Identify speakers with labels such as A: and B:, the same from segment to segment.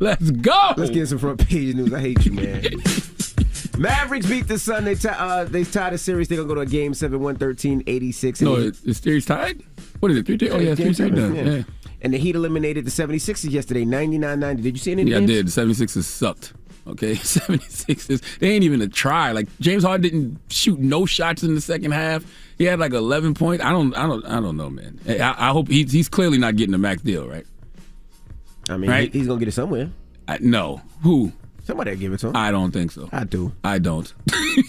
A: Let's go.
B: Let's get some front page news. I hate you, man. Mavericks beat the Sun. They tied the series. They're going to go to a game 7, 113-86.
A: No, the series tied? What is it, 3-3? Oh, yeah, 3-3 done. Yeah.
B: And the Heat eliminated the 76ers yesterday, 99-90. Did you see any of the
A: games?
B: games?
A: I did. The 76ers sucked. Okay, 76ers. They ain't even a try. Like, James Harden didn't shoot no shots in the second half. He had like 11 points. I don't know, man. I hope he's clearly not getting a max deal, right?
B: I mean, right? He's going to get it somewhere.
A: No. Who?
B: Somebody will give it to him.
A: I don't think so.
B: I do.
A: I don't. I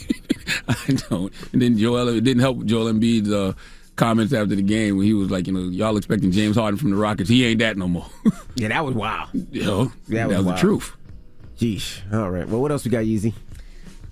A: don't. And then it didn't help Joel Embiid's comments after the game when he was like, y'all expecting James Harden from the Rockets. He ain't that no more.
B: Yeah, that was wild.
A: That was the truth.
B: Jeesh. All right. Well, what else we got, Yeezy?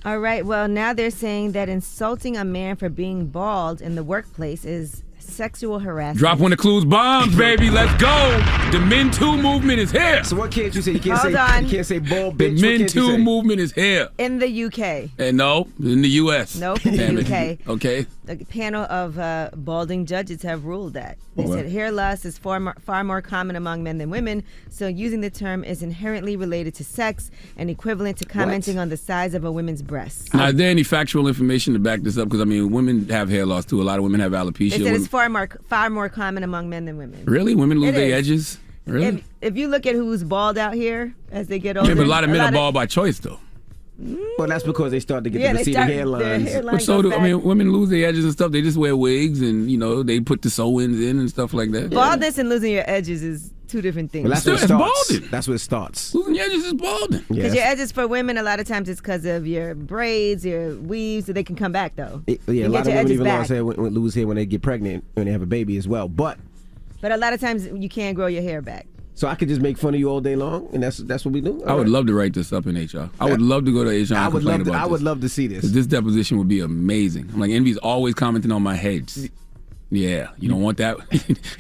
C: All right. Well, now they're saying that insulting a man for being bald in the workplace is sexual harassment.
A: Drop one of Clue's bombs, baby. Let's go. The Men Too movement is here.
B: So what can't you say? You can't say bald bitch.
A: The Men Too movement is here.
C: In the UK.
A: And no, in the US.
C: Nope, in the UK.
A: Okay.
C: A panel of balding judges have ruled that. They said hair loss is far more common among men than women, so using the term is inherently related to sex and equivalent to commenting on the size of a woman's breasts.
A: Now, is there any factual information to back this up? Because, I mean, women have hair loss, too. A lot of women have alopecia.
C: They said it's far more common among men than women.
A: Really? Women lose their edges? Really?
C: If you look at who's bald out here as they get older.
A: Yeah, but a lot of men are bald by choice, though.
B: Well, that's because they start to get the receding hairlines.
A: But so do, I mean, women lose their edges and stuff. They just wear wigs and, they put the sew-ins in and stuff like that.
C: Baldness and losing your edges is two different things.
B: Well, that's where it starts. Balding. That's where it starts.
A: Losing your edges is balding.
C: Because your edges for women, a lot of times it's because of your braids, your weaves, so they can come back, though.
B: A lot of women even lose hair when they get pregnant, when they have a baby as well. But
C: a lot of times you can't grow your hair back.
B: So I could just make fun of you all day long, and that's what we do.
A: I would love to write this up in HR. I would love to go to HR and complain about this.
B: I would love to see this.
A: This deposition would be amazing. I'm like, Envy's always commenting on my heads. Yeah, you don't want that.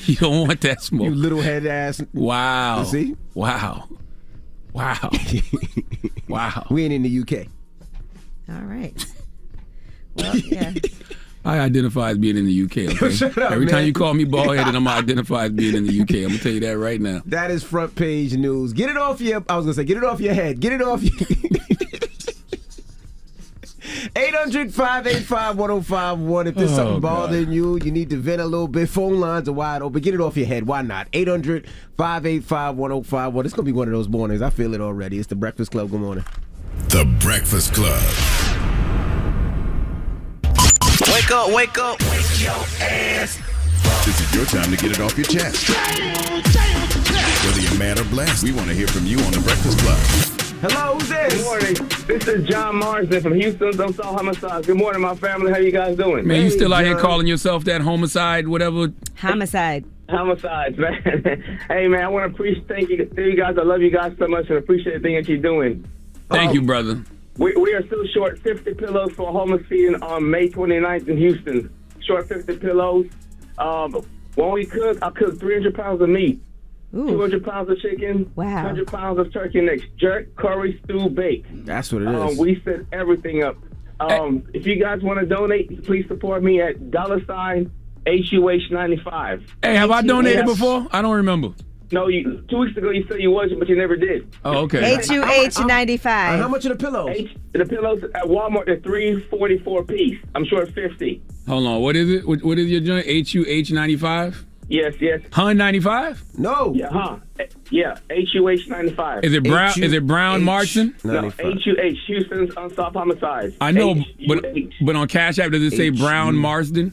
A: You don't want that smoke.
B: You little head ass.
A: Wow.
B: You see?
A: Wow. Wow. Wow.
B: We ain't in the UK.
C: All right. Well, yeah.
A: I identify as being in the UK, okay?
B: Shut up,
A: Every time you call me bald-headed, I'm going to identify as being in the UK. I'm going to tell you that right now.
B: That is front page news. Get it off your... I was going to say, get it off your head. Get it off your... 800-585-1051. If there's something bothering you, you need to vent a little bit, phone lines are wide open. Get it off your head. Why not? 800-585-1051. It's going to be one of those mornings. I feel it already. It's the Breakfast Club. Good morning.
D: The Breakfast Club.
E: Wake up, wake up. Wake your ass.
D: This is your time to get it off your chest. Whether you're mad or blessed, we want to hear from you on The Breakfast Club.
B: Hello, who's this?
F: Good morning. This is John Marsden from Houston. Don't solve homicide. Good morning, my family. How you guys doing?
A: Man, you still out here calling yourself that homicide, whatever?
C: Homicides,
F: man. Hey, man, I want to thank you guys. I love you guys so much and appreciate everything that you're doing.
A: Thank you, brother.
F: We are still short 50 pillows for a homeless feeding on May 29th in Houston. Short 50 pillows. When we cook, I cook 300 pounds of meat, 200 pounds of chicken, 100 pounds of turkey necks, jerk, curry, stew, bake.
B: That's what it is.
F: We set everything up. If you guys want to donate, please support me at $HUH95.
A: Hey, have I donated before? I don't remember.
F: No, 2 weeks ago you said you wasn't, but you never did.
A: Oh, okay.
C: HUH95.
B: How much are the pillows?
F: The pillows at Walmart, they're $3.44 a piece. I'm short 50.
A: Hold on, what is it? What is your joint? HUH95?
F: Yes.
A: Hun 95?
B: No.
F: Yeah, HUH95.
A: Is it brown? Is it Brown Marsden?
F: No, HUH, Houston's Unsolved Homicides.
A: I know, but on Cash App does it say Brown Marsden?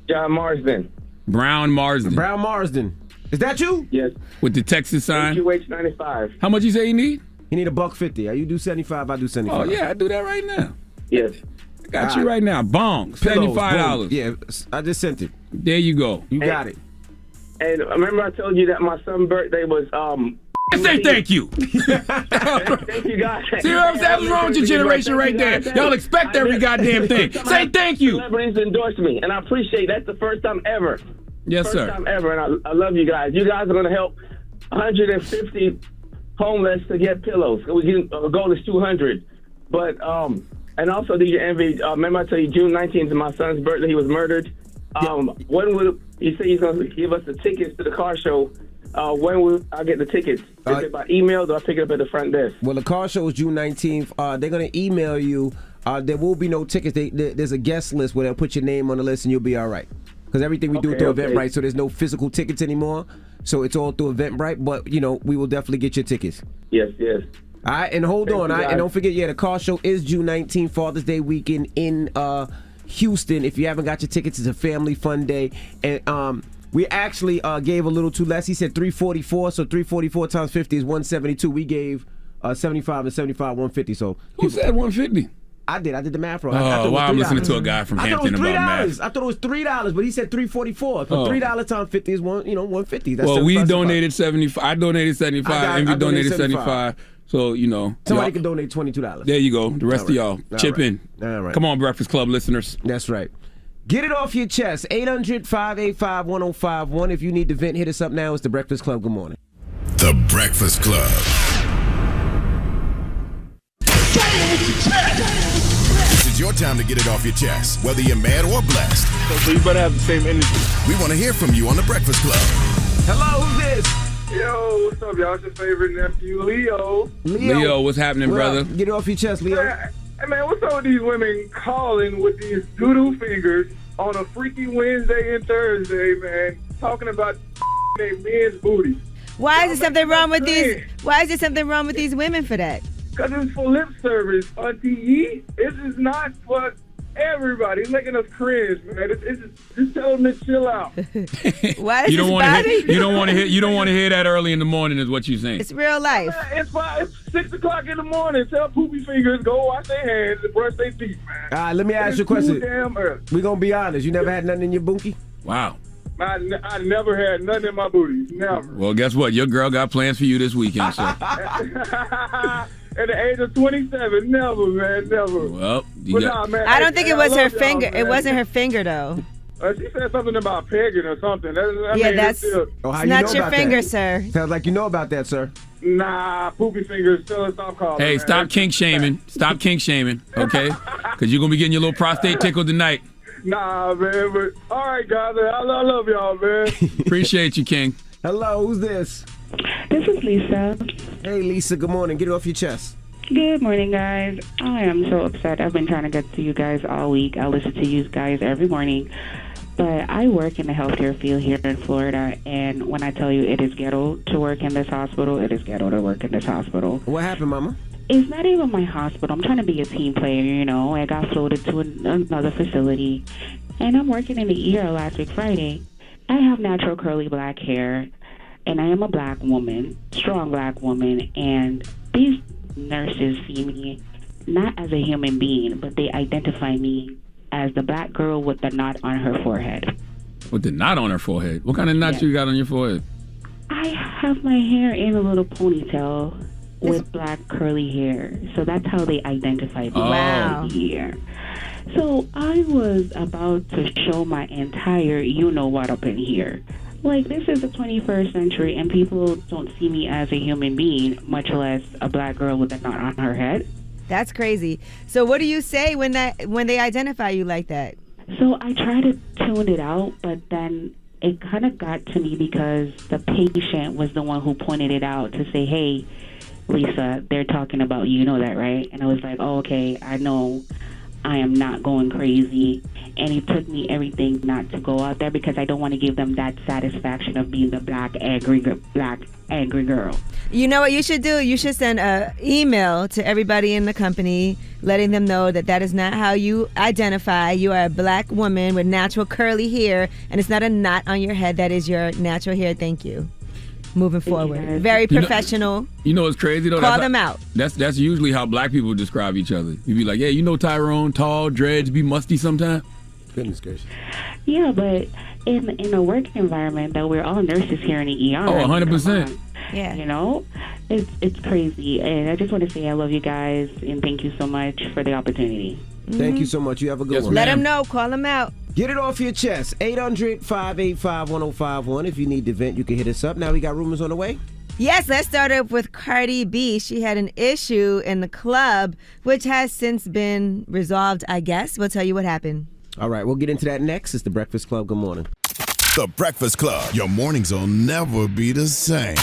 F: John Marsden.
A: Brown Marsden.
B: Brown Marsden. Is that you?
F: Yes.
A: With the Texas sign?
F: HUH95.
A: How much you say you need?
B: You need $150. You do 75, I do 75.
A: Oh, yeah, I do that right now.
F: Yes.
A: I got you right now. Bong. $75.
B: Yeah, I just sent it.
A: There you go.
B: You got it.
F: And remember I told you that my son's birthday was...
A: Say thank you.
F: Thank you, guys.
A: See what I'm saying? What's wrong with your generation right there? Y'all expect every goddamn thing. Say thank you.
F: Celebrities endorse me, and I appreciate it. That's the first time ever.
A: Yes, sir.
F: First time ever, and I love you guys. You guys are going to help 150 homeless to get pillows. Our goal is 200. But, and also, DJ Envy, remember I told you June 19th is my son's birthday. He was murdered. When would he say he's going to give us the tickets to the car show? when will I get the tickets? Is it by email? Do I pick it up at the front desk?
B: Well, the car show is June 19th. They're going to email you. There will be no tickets. There's a guest list where they'll put your name on the list and you'll be all right. Because everything we do through Eventbrite, so there's no physical tickets anymore. So it's all through Eventbrite. But, we will definitely get your tickets.
F: Yes.
B: All right, and hold on. And don't forget, the car show is June 19th, Father's Day weekend in Houston. If you haven't got your tickets, it's a family fun day. And we actually gave a little too less. He said 344, so 344 times 50 is 172. We gave 75 and 75, 150. So
A: who said 150?
B: I did the math wrong.
A: I'm listening to a guy from Hampton about math.
B: I thought it was $3, but he said 344. So $3 times 50 is 150. That's
A: well, we donated 75. I donated 75, and we donated 75. So
B: somebody can donate $22.
A: There you go. The rest of y'all chip in.
B: All right.
A: Come on, Breakfast Club listeners.
B: That's right. Get it off your chest. 800-585-1051. If you need to vent, hit us up now. It's the Breakfast Club. Good morning.
D: The Breakfast Club. This is your time to get it off your chest, whether you're mad or blessed.
F: So you better have the same energy.
D: We want to hear from you on the Breakfast Club.
B: Hello, who's this?
F: Yo, what's up, y'all? It's your favorite nephew, Leo.
A: Leo, what's happening, brother?
B: Get it off your chest, Leo.
F: Hey, man, what's up with these women calling with these doodle fingers on a freaky Wednesday and Thursday, man, talking about their men's booty?
C: Why is there something wrong with these? Why is there something wrong with these women for that?
F: Because it's for lip service, Auntie. This is not for everybody. It's making us cringe, man. Just tell them to chill out.
C: Why is this body?
A: You don't want to hear that early in the morning, is what you're saying.
C: It's real life.
F: It's 6 o'clock in the morning. Tell poopy fingers go wash their hands and brush their teeth, man.
B: All right, let me ask you a question.
F: Damn early.
B: We're gonna be honest. You never had nothing in your bunkie?
A: Wow.
F: I never had nothing in my booty. Never.
A: Well, guess what? Your girl got plans for you this weekend, so.
F: At the age of 27, never, man, never.
A: Well,
F: man,
C: I don't think it was her finger.
F: Man.
C: It wasn't her finger, though.
F: She said something about pegging or something.
C: That's not your finger, sir.
B: Sounds like you know about that, sir.
F: Nah, poopy fingers. Stop calling.
A: Hey,
F: man.
A: stop kink shaming. Stop kink shaming, okay? Because you're going to be getting your little prostate tickled tonight.
F: Nah, man. But, all right, guys. I love y'all, man.
A: Appreciate you, King.
B: Hello, who's this?
G: This is Lisa.
B: Hey, Lisa, good morning. Get it off your chest.
G: Good morning, guys. I am so upset. I've been trying to get to you guys all week. I listen to you guys every morning. But I work in the healthcare field here in Florida, and when I tell you it is ghetto to work in this hospital, it is ghetto to work in this hospital.
B: What happened, Mama?
G: It's not even my hospital. I'm trying to be a team player, I got floated to another facility, and I'm working in the ER last week Friday. I have natural curly black hair, and I am a black woman, strong black woman, and these nurses see me not as a human being, but they identify me as the black girl with the knot on her forehead.
A: With the knot on her forehead? What kind of knot you got on your forehead?
G: I have my hair in a little ponytail with black curly hair. So that's how they identify me.
C: Wow.
G: Here. So I was about to show my entire you-know-what up in here. Like, this is the 21st century, and people don't see me as a human being, much less a black girl with a knot on her head.
C: That's crazy. So what do you say when they identify you like that?
G: So I try to tune it out, but then it kind of got to me because the patient was the one who pointed it out to say, hey, Lisa, they're talking about you. You know that, right? And I was like, oh, okay, I know I am not going crazy. And it took me everything not to go out there because I don't want to give them that satisfaction of being the black angry girl.
C: You know what you should do? You should send an email to everybody in the company letting them know that is not how you identify. You are a black woman with natural curly hair, and it's not a knot on your head. That is your natural hair. Thank you. Moving forward. Very professional.
A: You know what's crazy, though?
C: Call them out.
A: That's usually how black people describe each other. You be like, yeah, you know Tyrone, tall, dreads, be musty sometimes.
B: Goodness gracious.
G: Yeah, but in a work environment, though, we're all nurses here in the ER.
A: Oh, 100%.
G: Yeah. It's crazy. And I just want to say I love you guys and thank you so much for the opportunity.
B: Thank you so much. You have a good one.
C: Let them know. Call them out.
B: Get it off your chest. 800-585-1051. If you need to vent, you can hit us up. Now we got rumors on the way.
C: Yes, let's start up with Cardi B. She had an issue in the club, which has since been resolved, I guess. We'll tell you what happened.
B: All right, we'll get into that next. It's the Breakfast Club. Good morning.
D: The Breakfast Club. Your mornings will never be the same.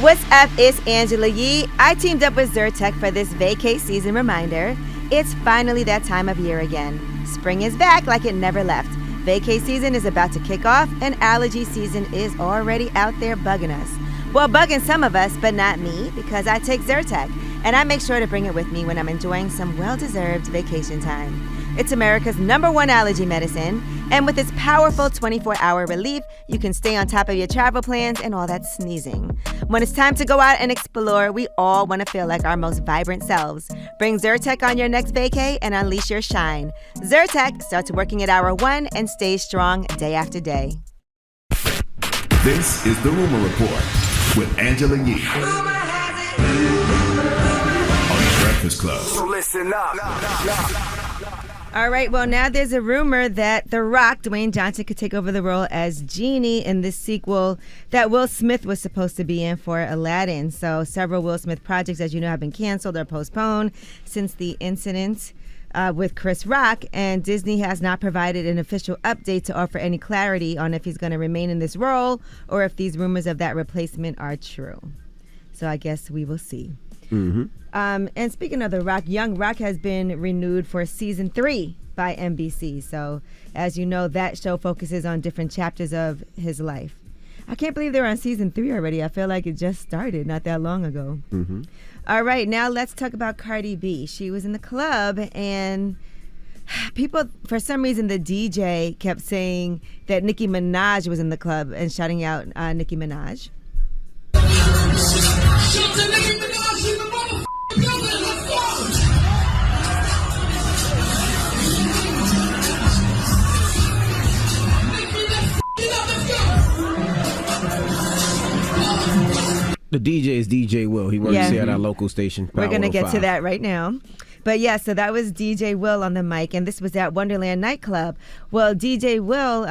C: What's up? It's Angela Yee. I teamed up with Zyrtec for this vacay season reminder. It's finally that time of year again. Spring is back like it never left. Vacay season is about to kick off, and allergy season is already out there bugging us. Well, bugging some of us, but not me, because I take Zyrtec, and I make sure to bring it with me when I'm enjoying some well-deserved vacation time. It's America's #1 allergy medicine, and with its powerful 24-hour relief, you can stay on top of your travel plans and all that sneezing. When it's time to go out and explore, we all want to feel like our most vibrant selves. Bring Zyrtec on your next vacay and unleash your shine. Zyrtec starts working at hour 1 and stays strong day after day.
D: This is the Rumor Report with Angela Yee on The Breakfast Club.
E: So listen up.
C: All right, well, now there's a rumor that The Rock, Dwayne Johnson, could take over the role as Genie in this sequel that Will Smith was supposed to be in for Aladdin. So several Will Smith projects, as you know, have been canceled or postponed since the incident with Chris Rock, and Disney has not provided an official update to offer any clarity on if he's going to remain in this role or if these rumors of that replacement are true. So I guess we will see.
B: Mm-hmm.
C: And speaking of The Rock, Young Rock has been renewed for season 3 by NBC. So, as you know, that show focuses on different chapters of his life. I can't believe they're on season 3 already. I feel like it just started not that long ago.
B: Mm-hmm.
C: All right, now let's talk about Cardi B. She was in the club, and people, for some reason, the DJ kept saying that Nicki Minaj was in the club and shouting out Nicki Minaj.
B: The DJ is DJ Will. He works here at our local station.
C: We're going to get to that right now. But yeah, so that was DJ Will on the mic, and this was at Wonderland nightclub. Well, DJ Will,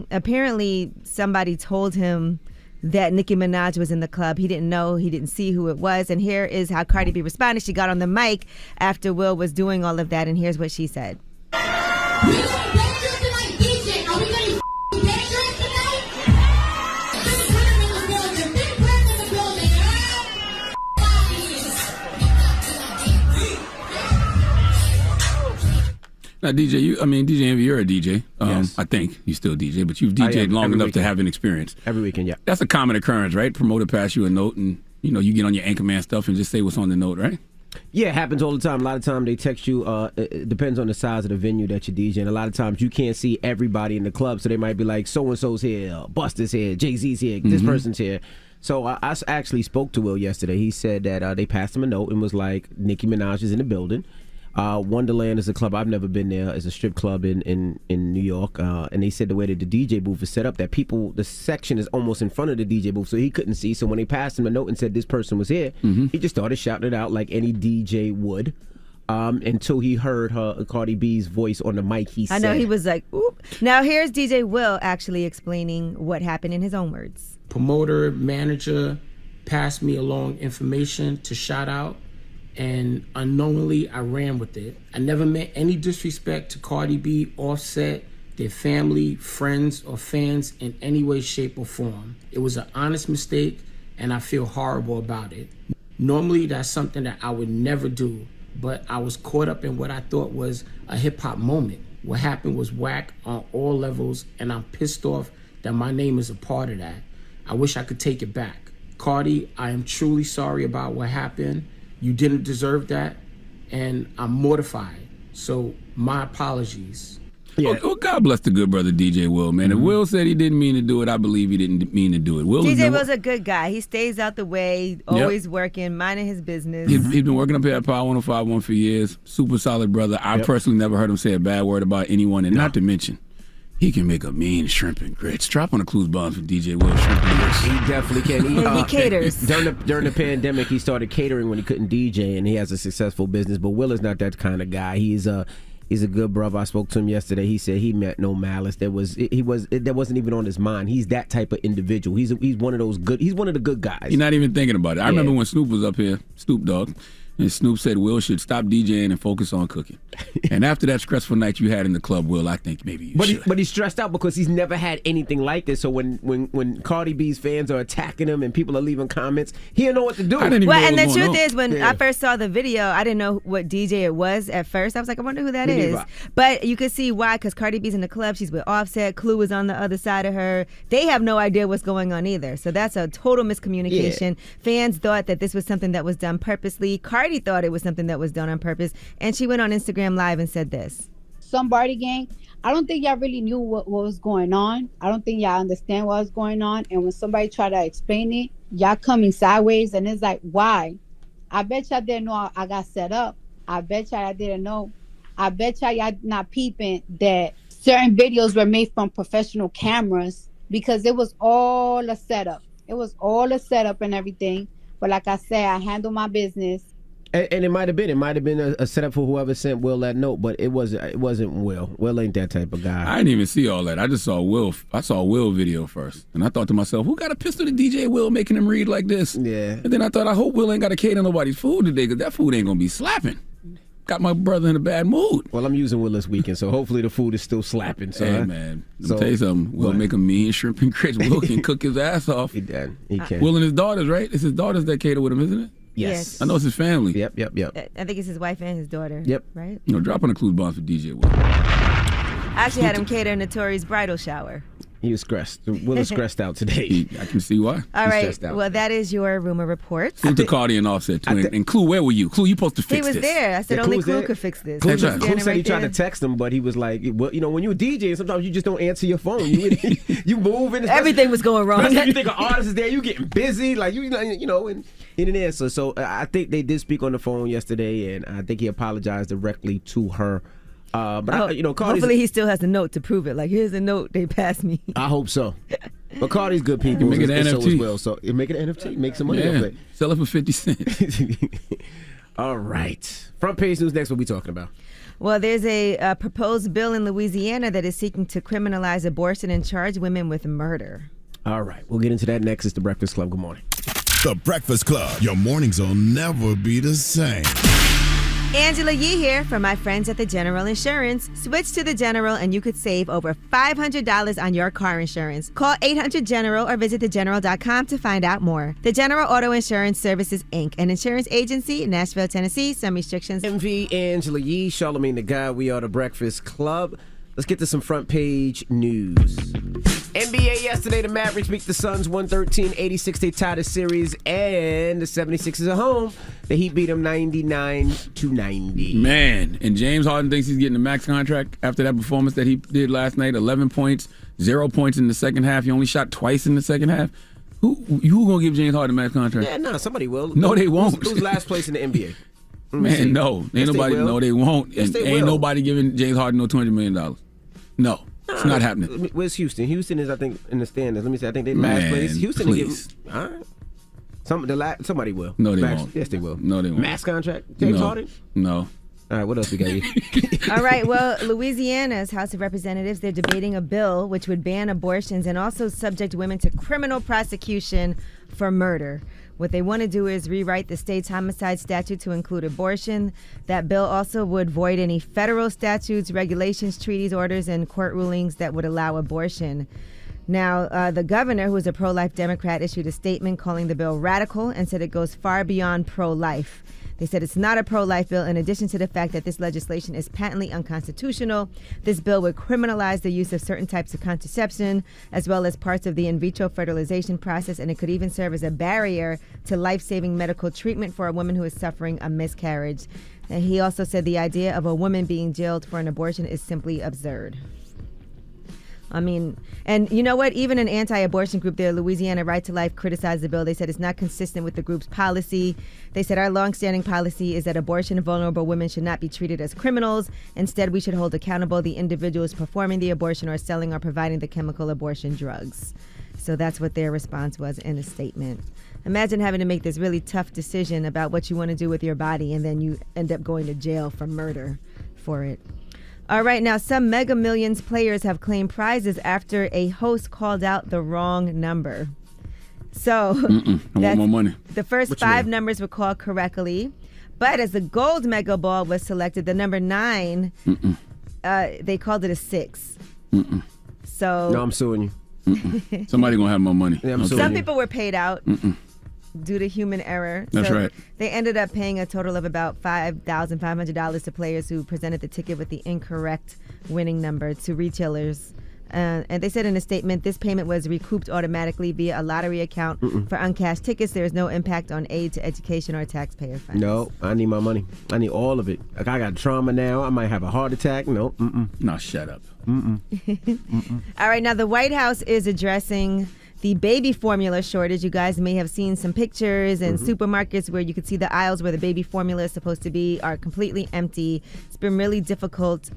C: apparently somebody told him that Nicki Minaj was in the club. He didn't know, he didn't see who it was. And here is how Cardi B responded. She got on the mic after Will was doing all of that, and here's what she said.
A: Now, DJ Envy, you're a DJ.
B: Yes.
A: I think you still DJ, but you've DJed long enough to have an experience.
B: Every weekend, yeah.
A: That's a common occurrence, right? Promoter pass you a note, and you get on your Anchorman stuff and just say what's on the note, right?
B: Yeah, it happens all the time. A lot of times they text you. It depends on the size of the venue that you're DJing. A lot of times you can't see everybody in the club, so they might be like, so-and-so's here, Busta's here, Jay-Z's here, this person's here. So I actually spoke to Will yesterday. He said that they passed him a note and was like, Nicki Minaj is in the building. Wonderland is a club. I've never been there. It's a strip club in New York. And they said the way that the DJ booth is set up, that the section is almost in front of the DJ booth, so he couldn't see. So when they passed him a note and said this person was here, he just started shouting it out like any DJ would. Until he heard Cardi B's voice on the mic.
C: I know, he was like, oop. Now here's DJ Will actually explaining what happened in his own words.
H: Promoter, manager passed me along information to shout out, and unknowingly I ran with it. I never meant any disrespect to Cardi B, Offset, their family, friends, or fans in any way, shape, or form. It was an honest mistake, and I feel horrible about it. Normally, that's something that I would never do, but I was caught up in what I thought was a hip-hop moment. What happened was whack on all levels, and I'm pissed off that my name is a part of that. I wish I could take it back. Cardi, I am truly sorry about what happened. You didn't deserve that, and I'm mortified. So my apologies.
A: Yeah. Well, God bless the good brother DJ Will, man. If Will said he didn't mean to do it, I believe he didn't mean to do it.
C: DJ Will's a good guy. He stays out the way, always working, minding his business.
A: He's been working up here at Power 105.1 for years. Super solid brother. I personally never heard him say a bad word about anyone, and not to mention, he can make a mean shrimp and grits. Drop on the clues bombs for DJ Will. Shrimp and grits.
B: He definitely can.
C: He caters.
B: During the pandemic, he started catering when he couldn't DJ, and he has a successful business. But Will is not that kind of guy. He's a good brother. I spoke to him yesterday. He said he meant no malice. That wasn't even on his mind. He's that type of individual. He's one of those good. He's one of the good guys.
A: He's not even thinking about it. I remember when Snoop was up here, Snoop Dogg. And Snoop said Will should stop DJing and focus on cooking. And after that stressful night you had in the club, Will, I think maybe you should.
B: But he's stressed out because he's never had anything like this. So when Cardi B's fans are attacking him and people are leaving comments, he don't know what to do.
A: I didn't even know
C: and
A: what
C: the
A: was going
C: truth
A: on.
C: is, when I first saw the video, I didn't know what DJ it was at first. I was like, I wonder who that
B: Me
C: is.
B: neither.
C: But you could see why, because Cardi B's in the club. She's with Offset. Clue is on the other side of her. They have no idea what's going on either. So that's a total miscommunication. Fans thought that this was something that was done purposely. Cardi thought it was something that was done on purpose. And she went on Instagram Live and said this.
I: Somebody gang, I don't think y'all really knew what was going on. I don't think y'all understand what was going on. And when somebody try to explain it, y'all coming sideways, and it's like, why? I bet y'all didn't know I got set up. I bet y'all didn't know. I bet y'all not peeping that certain videos were made from professional cameras, because it was all a setup. It was all a setup and everything. But like I said, I handle my business.
B: And it might have been a setup for whoever sent Will that note, but it wasn't Will. Will ain't that type of guy.
A: I didn't even see all that. I just saw Will. I saw Will video first, and I thought to myself, "Who got a pistol to DJ Will, making him read like this?"
B: Yeah.
A: And then I thought, I hope Will ain't got to cater nobody's food today, because that food ain't gonna be slapping. Got my brother in a bad mood.
B: Well, I'm using Will this weekend, so hopefully the food is still slapping. So,
A: hey man, let me tell you something. Will make a mean shrimp and grits. Will can cook his ass off.
B: He can.
A: Will and his daughters, right? It's his daughters that cater with him, isn't it?
C: Yes.
A: I know it's his family.
B: Yep.
C: I think it's his wife and his daughter.
B: Yep.
C: Right?
A: You know, drop on the clues bomb for DJ Will.
C: I actually had him cater Notori's bridal shower.
B: He was stressed. Will is stressed out today.
A: I can see why.
C: All right. Well, that is your rumor report.
A: Who's the Cardi and Offset twin? And Clue, where were you? Clue, you supposed to fix this.
C: He was there. I said only Clue could fix this.
B: Clue said he tried to text him, but he was like, well, you know, when you're a DJ, sometimes you just don't answer your phone. You move and
C: everything was going wrong.
B: Especially if you think an artist is there, you getting busy, like you know, and he didn't answer. So I think they did speak on the phone yesterday, and I think he apologized directly to her. But Cardi's,
C: hopefully he still has a note to prove it. Like, here's a note they passed me.
B: I hope so. But Cardi's good people.
A: Make it an NFT.
B: So as well. So make it an NFT. Make some money off it.
A: Sell it for 50 cents.
B: All right. Front page news next. What we talking about?
C: Well, there's a proposed bill in Louisiana that is seeking to criminalize abortion and charge women with murder.
B: All right. We'll get into that next. It's The Breakfast Club. Good morning.
D: The Breakfast Club. Your mornings will never be the same.
C: Angela Yee here for my friends at the General Insurance. Switch to the General and you could save over $500 on your car insurance. Call 800-GENERAL or visit thegeneral.com to find out more. The General Auto Insurance Services, Inc., an insurance agency, Nashville, Tennessee. Some restrictions.
B: MV, Angela Yee, Charlamagne the Guy. We are the Breakfast Club. Let's get to some front page news. NBA yesterday, the Mavericks beat the Suns 113-86. They tied the series, and the 76ers at home. The Heat beat them 99-90.
A: Man, and James Harden thinks he's getting a max contract after that performance that he did last night. 11 points, 0 points in the second half. He only shot twice in the second half. Who gonna give James Harden a max contract?
B: Yeah, no, somebody will.
A: No, they won't.
B: Who's last place in the NBA?
A: Man, no. Ain't nobody. No, they won't.
B: Yes,
A: and
B: they
A: ain't
B: will.
A: nobody giving James Harden no $200 million. No, it's not happening.
B: Where's Houston? Houston is, I think, in the standings. Let me see. I think they
A: Man,
B: last place. Houston
A: please.
B: All right. Somebody will.
A: No, they won't.
B: Yes, they will.
A: No, they won't.
B: Max contract? James Harden?
A: No.
B: All right, what else we got here?
C: All right, well, Louisiana's House of Representatives, they're debating a bill which would ban abortions and also subject women to criminal prosecution for murder. What they want to do is rewrite the state's homicide statute to include abortion. That bill also would void any federal statutes, regulations, treaties, orders, and court rulings that would allow abortion. Now, the governor, who is a pro-life Democrat, issued a statement calling the bill radical and said it goes far beyond pro-life. They said it's not a pro-life bill. In addition to the fact that this legislation is patently unconstitutional, this bill would criminalize the use of certain types of contraception, as well as parts of the in vitro fertilization process, and it could even serve as a barrier to life-saving medical treatment for a woman who is suffering a miscarriage. And he also said the idea of a woman being jailed for an abortion is simply absurd. I mean, and you know what? Even an anti-abortion group there, Louisiana Right to Life, criticized the bill. They said it's not consistent with the group's policy. They said our longstanding policy is that abortion and vulnerable women should not be treated as criminals. Instead, we should hold accountable the individuals performing the abortion or selling or providing the chemical abortion drugs. So that's what their response was in a statement. Imagine having to make this really tough decision about what you want to do with your body, and then you end up going to jail for murder for it. All right, now some Mega Millions players have claimed prizes after a host called out the wrong number. So
A: I want more money.
C: The first 5 numbers were called correctly, But as the gold mega ball was selected, the number 9, they called it a 6. So
B: no, I'm suing you.
A: Somebody gonna have more money.
B: Yeah,
C: some people were paid out due to human error.
A: That's right.
C: They ended up paying a total of about $5,500 to players who presented the ticket with the incorrect winning number to retailers. And they said in a statement, this payment was recouped automatically via a lottery account for uncashed tickets. There is no impact on aid to education or taxpayer funds.
B: No, I need my money. I need all of it. Like, I got trauma now. I might have a heart attack. No,
A: No, shut up.
C: All right, now the White House is addressing the baby formula shortage. You guys may have seen some pictures in supermarkets where you could see the aisles where the baby formula is supposed to be are completely empty. It's been really difficult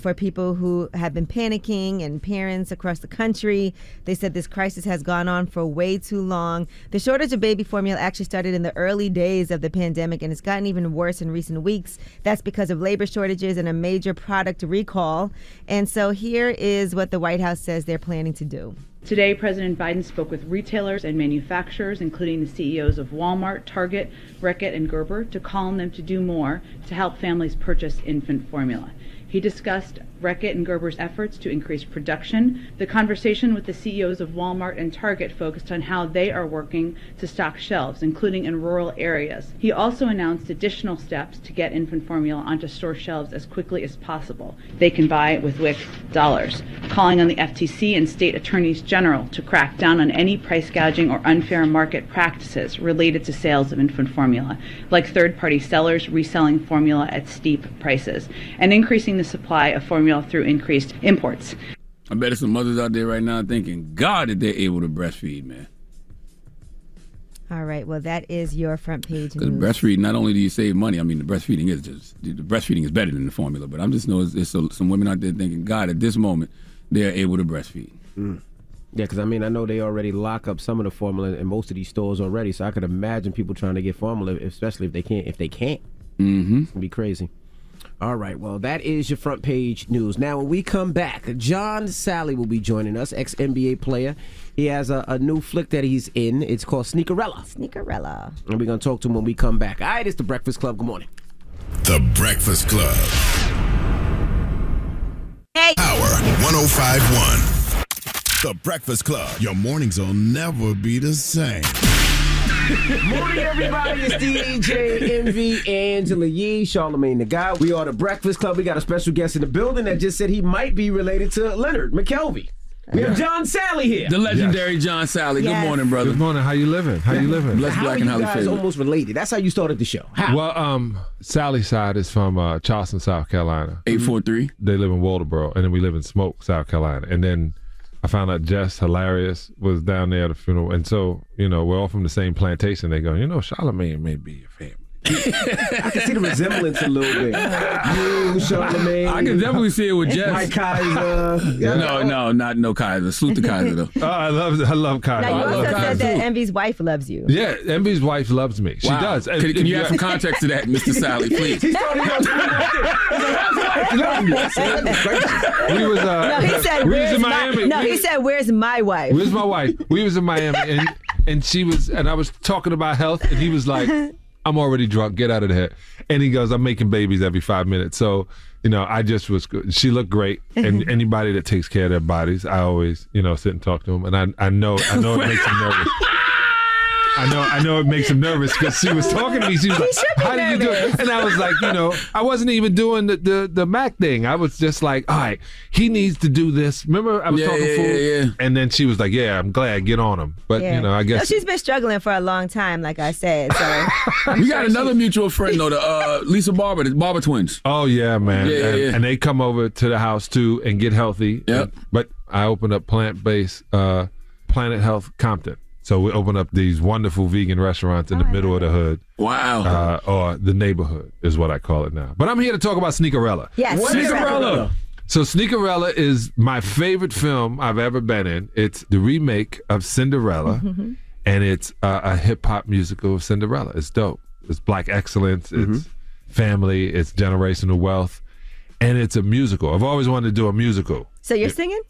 C: for people who have been panicking and parents across the country. They said this crisis has gone on for way too long. The shortage of baby formula actually started in the early days of the pandemic, and it's gotten even worse in recent weeks. That's because of labor shortages and a major product recall. And so here is what the White House says they're planning to do.
J: Today, President Biden spoke with retailers and manufacturers, including the CEOs of Walmart, Target, Reckitt, and Gerber, to call on them to do more to help families purchase infant formula. He discussed Reckitt and Gerber's efforts to increase production. The conversation with the CEOs of Walmart and Target focused on how they are working to stock shelves, including in rural areas. He also announced additional steps to get infant formula onto store shelves as quickly as possible. They can buy it with WIC dollars, calling on the FTC and state attorneys general to crack down on any price gouging or unfair market practices related to sales of infant formula, like third-party sellers reselling formula at steep prices, and increasing the supply of formula through increased imports.
A: I bet there's some mothers out there right now thinking, God, that they're able to breastfeed, man.
C: All right, well, that is your front page news.
A: Because breastfeeding, not only do you save money, I mean, the breastfeeding is better than the formula, but I'm just know there's some women out there thinking, God, at this moment, they're able to breastfeed.
B: Yeah, because I mean, I know they already lock up some of the formula in most of these stores already, so I could imagine people trying to get formula, especially if they can't. It's gonna be crazy. All right, well, that is your front page news. Now, when we come back, John Sally will be joining us, ex-NBA player. He has a new flick that he's in. It's called Sneakerella. And we're going to talk to him when we come back. All right, it's The Breakfast Club. Good morning.
D: The Breakfast Club.
C: Hey.
D: Power 105.1. The Breakfast Club. Your mornings will never be the same.
B: Morning, everybody. It's DJ Envy, Angela Yee, Charlamagne the Guy. We are The Breakfast Club. We got a special guest in the building that just said he might be related to Leonard McKelvey. We have John Sally here.
A: The legendary John Sally. Yes. Good morning, brother.
K: Good morning. How you living?
A: Blessed, black, and highly favored.
B: How are you guys almost related? That's how you started the show. How?
K: Well, Sally's side is from Charleston, South Carolina.
A: 843.
K: They live in Walterboro, and then we live in Smoke, South Carolina. And then I found out Jess Hilarious was down there at the funeral. And so, we're all from the same plantation. They go, Charlamagne may be your family.
B: I can see the resemblance a little bit. You, Charlamagne.
A: I can definitely see it with Jess.
B: Mike Kaiser.
A: No Kaiser. Salute to Kaiser, though.
K: Oh, I love Kaiser.
C: Now, you also said that Envy's wife loves you.
K: Yeah, Envy's wife loves me. She does.
A: Can you add some context to that, Mr. Sally, please?
B: He started out
K: We was,
C: he said,
K: we was in Miami.
C: He said, where's my wife?
K: Where's my wife? We was in Miami, and she was, and I was talking about health, and he was like, I'm already drunk, get out of there. And he goes, I'm making babies every 5 minutes. So, I just was good. She looked great. And anybody that takes care of their bodies, I always, sit and talk to them. And I know it makes them nervous. I know it makes him nervous because she was talking to me. She was like, how do you do it? And I was like, I wasn't even doing the Mac thing. I was just like, all right, he needs to do this. Remember I was talking food?
A: Yeah.
K: And then she was like, yeah, I'm glad, get on him. But, I guess.
C: She's been struggling for a long time, like I said. So
A: we got another mutual friend, though, the Lisa Barber, the Barber twins.
K: Oh, yeah, man. And they come over to the house, too, and get healthy.
A: Yep.
K: But I opened up plant-based Planet Health Compton. So we open up these wonderful vegan restaurants in the middle of the hood.
A: Wow.
K: Or the neighborhood is what I call it now. But I'm here to talk about Sneakerella.
C: Yes.
B: What is
A: Sneakerella?
K: So Sneakerella is my favorite film I've ever been in. It's the remake of Cinderella, and it's a hip-hop musical of Cinderella. It's dope. It's black excellence. It's family. It's generational wealth. And it's a musical. I've always wanted to do a musical.
C: So you're singing?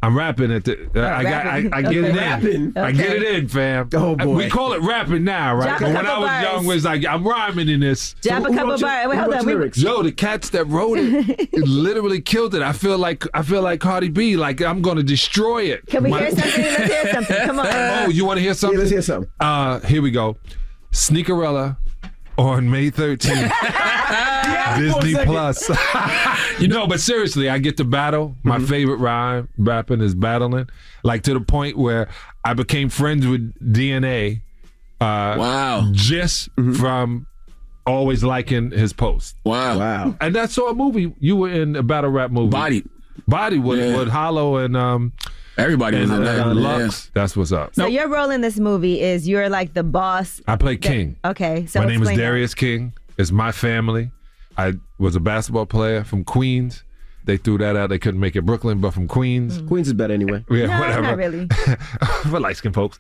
K: I'm rapping at the. I get it in. I get it in, fam.
B: Oh boy.
K: We call it rapping now, right?
C: Drop a
K: But when I
C: couple
K: was
C: bars.
K: young, it was like I'm rhyming in this.
C: Jab a couple bars. Wait, hold on.
K: Yo, the cats that wrote it literally killed it. I feel like Cardi B. Like I'm gonna destroy it.
C: Can we hear something? Let's hear something. Come on.
K: Oh, you want to hear something?
B: Yeah, let's hear something.
K: Here we go. Sneakerella on May 13th. Disney Plus. But seriously, I get to battle. My favorite rapping is battling. Like to the point where I became friends with DNA.
A: Wow.
K: Just from always liking his post.
A: Wow.
K: And I saw a movie. You were in a battle rap movie. Body with Hollow and
A: everybody was in that.
K: Lux. That's what's up.
C: So your role in this movie is you're like the boss.
K: I play King.
C: Okay. So
K: my name is
C: explain that.
K: Darius King. It's my family. I was a basketball player from Queens. They threw that out. They couldn't make it Brooklyn, but from Queens.
B: Queens is better anyway.
K: Yeah,
C: No,
K: whatever.
C: not really.
K: For light-skinned folks.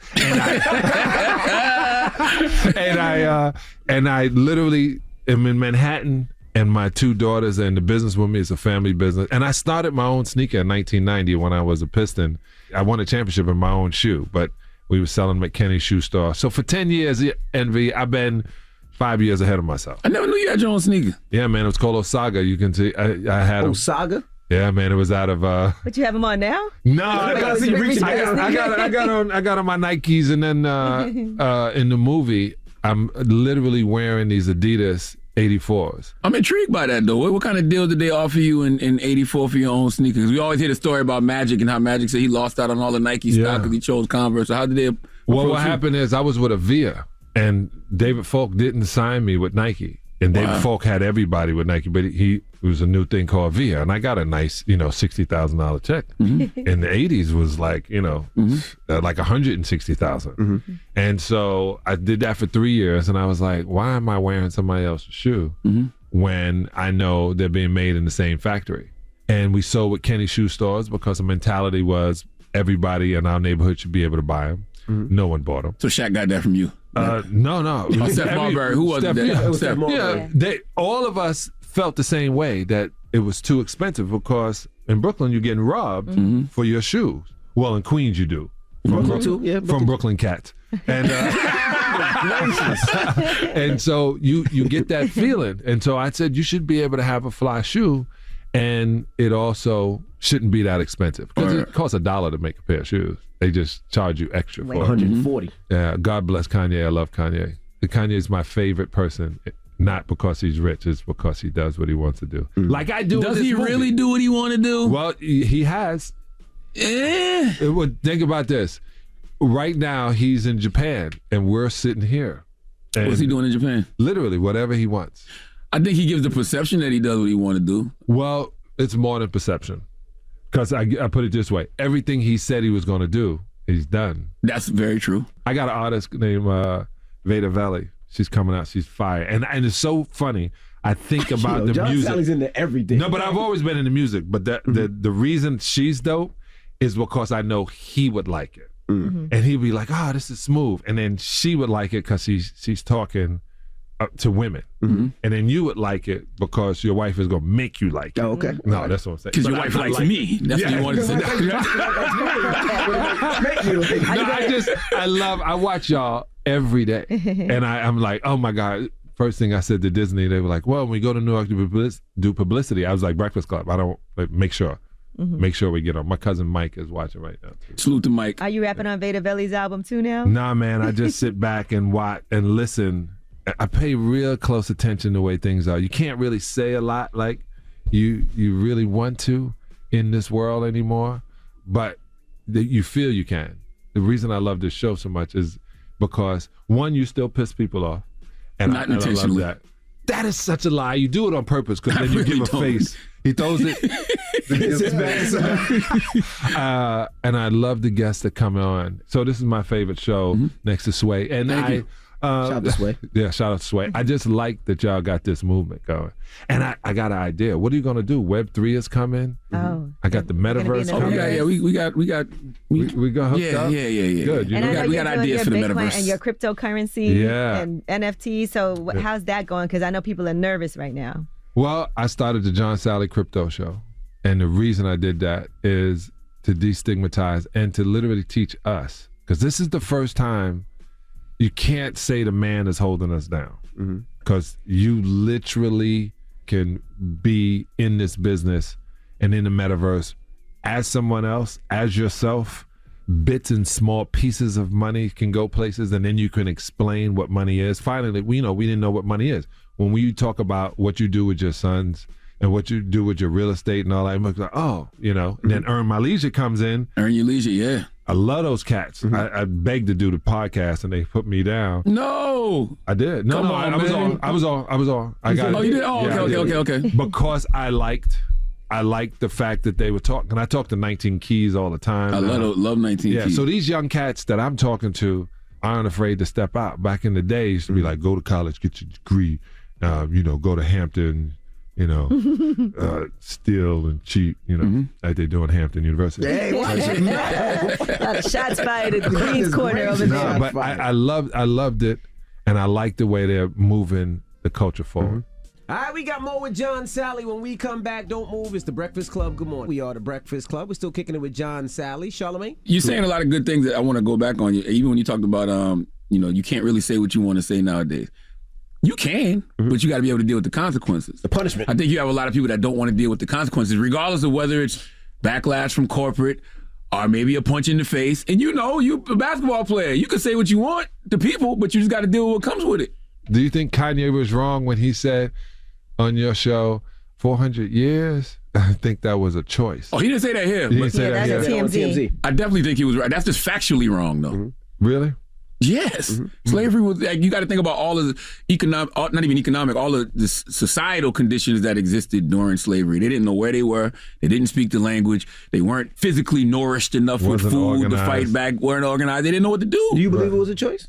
K: And I literally am in Manhattan, and my two daughters and the business with me is a family business. And I started my own sneaker in 1990 when I was a Piston. I won a championship in my own shoe, but we were selling them at Kenny's Shoe Store. So for 10 years, Envy, I've been 5 years ahead of myself.
A: I never knew you had your own sneaker.
K: Yeah, man, it was called Osaga. You can see, I had them.
B: Osaga?
K: Yeah, man, it was out of.
C: But you have them on now?
K: No, I got on my Nikes, and then in the movie, I'm literally wearing these Adidas 84s.
A: I'm intrigued by that, though. What kind of deal did they offer you in 84 for your own sneakers? We always hear the story about Magic and how Magic said he lost out on all the Nike stock because he chose Converse. So how did they?
K: Well, what happened is I was with Avia, and David Falk didn't sign me with Nike. And David Falk had everybody with Nike, but it was a new thing called Avia, and I got a nice, $60,000 check. In the '80s was like, like $160,000. And so I did that for 3 years, and I was like, why am I wearing somebody else's shoe when I know they're being made in the same factory? And we sold with Kenny Shoe Stores because the mentality was everybody in our neighborhood should be able to buy them. No one bought them.
A: So Shaq got that from you?
K: No.
A: Oh, Steph Marbury. Who was that?
K: Steph Marbury. All of us felt the same way, that it was too expensive because in Brooklyn you're getting robbed for your shoes. Well, in Queens you do. From
B: Brooklyn too. Yeah,
K: from Brooklyn cats. And and so you get that feeling. And so I said you should be able to have a fly shoe, and it also shouldn't be that expensive because it costs $1 to make a pair of shoes. They just charge you extra for it.
B: 140.
K: Yeah, God bless Kanye. I love Kanye. Kanye is my favorite person, not because he's rich, it's because he does what he wants to do. Like I do.
A: Does he really do what he want to do?
K: Well, he has. Well, think about this. Right now, he's in Japan, and we're sitting here.
A: What's he doing in Japan?
K: Literally, whatever he wants.
A: I think he gives the perception that he does what he want to do.
K: Well, it's more than perception. Because I put it this way, everything he said he was going to do, he's done.
A: That's very true.
K: I got an artist named Veda Valley. She's coming out. She's fire. And it's so funny. I think about the
B: John
K: music.
B: Sally's in there every day.
K: No, but I've always been in the music. But the reason she's dope is because I know he would like it. And he'd be like, oh, this is smooth. And then she would like it because she's talking to women. And then you would like it because your wife is going to make you like it.
B: Oh, okay.
K: No, that's what I'm saying.
A: Because your wife likes me. That's what you wanted to say.
K: I watch y'all every day. And I'm like, oh my God. First thing I said to Disney, they were like, well, when we go to New York to do publicity, I was like, Breakfast Club. I don't, make sure. Make sure we get on. My cousin Mike is watching right now too.
A: Salute to Mike.
C: Are you rapping on Veda Valley's album too now?
K: Nah, man. I just sit back and watch and listen. I pay real close attention to the way things are. You can't really say a lot like you really want to in this world anymore, but you feel you can. The reason I love this show so much is because, one, you still piss people off. And
A: Not
K: I love
A: intentionally.
K: that. That is such a lie. You do it on purpose because then you
A: really
K: give a
A: don't.
K: face. He throws it.
B: It's his
K: And I love the guests that come on. So this is my favorite show next to Sway. And
A: Thank you.
B: Shout out to Sway.
K: Yeah, shout out to Sway. I just like that y'all got this movement going. And I got an idea. What are you going to do? Web3 is coming.
C: Oh.
K: I got the metaverse
C: Oh,
K: coming.
A: Yeah, we got
K: We got hooked up?
A: Yeah.
K: Good. You
C: And
K: know,
C: I know
A: we
C: you're
A: got
C: doing
A: ideas
C: your
A: for the
C: Bitcoin
A: metaverse.
C: and your cryptocurrency
K: Yeah.
C: and NFT. So how's that going? Because I know people are nervous right now.
K: Well, I started the John Sally Crypto Show. And the reason I did that is to destigmatize, and to literally teach us, because this is the first time you can't say the man is holding us down, because you literally can be in this business and in the metaverse as someone else, as yourself. Bits and small pieces of money can go places, and then you can explain what money is. Finally, we didn't know what money is. When we talk about what you do with your sons and what you do with your real estate and all that, I'm like, and then Earn My Leisure comes in.
A: Earn Your Leisure, yeah.
K: I love those cats. I begged to do the podcast, and they put me down.
A: No,
K: I did. No, I was on. I got it.
A: Oh, you did? Oh, okay.
K: Because I liked the fact that they were talking. I talk to 19 Keys all the time.
A: I love 19 Keys.
K: So these young cats that I'm talking to aren't afraid to step out. Back in the day, it used to be like, go to college, get your degree, go to Hampton, steal and cheat, like they do in Hampton University.
C: Hey, watch it. A lot of shots fired at the Green's corner over there.
K: But I loved it, and I like the way they're moving the culture forward.
B: All right, we got more with John Sally. When we come back, don't move. It's the Breakfast Club. Good morning. We are the Breakfast Club. We're still kicking it with John Sally. Charlamagne?
A: You're saying a lot of good things that I want to go back on you. Even when you talked about, you can't really say what you want to say nowadays. You can, but you got to be able to deal with the consequences.
B: The punishment.
A: I think you have a lot of people that don't want to deal with the consequences, regardless of whether it's backlash from corporate or maybe a punch in the face. And you're a basketball player. You can say what you want to people, but you just got to deal with what comes with it.
K: Do you think Kanye was wrong when he said on your show, 400 years? I think that was a choice.
A: Oh, he didn't say that here.
K: He didn't say that here.
C: TMZ.
A: I definitely think he was right. That's just factually wrong, though.
K: Really?
A: Yes. Slavery was, you got to think about all of the all of the societal conditions that existed during slavery. They didn't know where they were. They didn't speak the language. They weren't physically nourished enough with food to fight back, weren't organized. They didn't know what to do.
B: Do you believe it was a choice?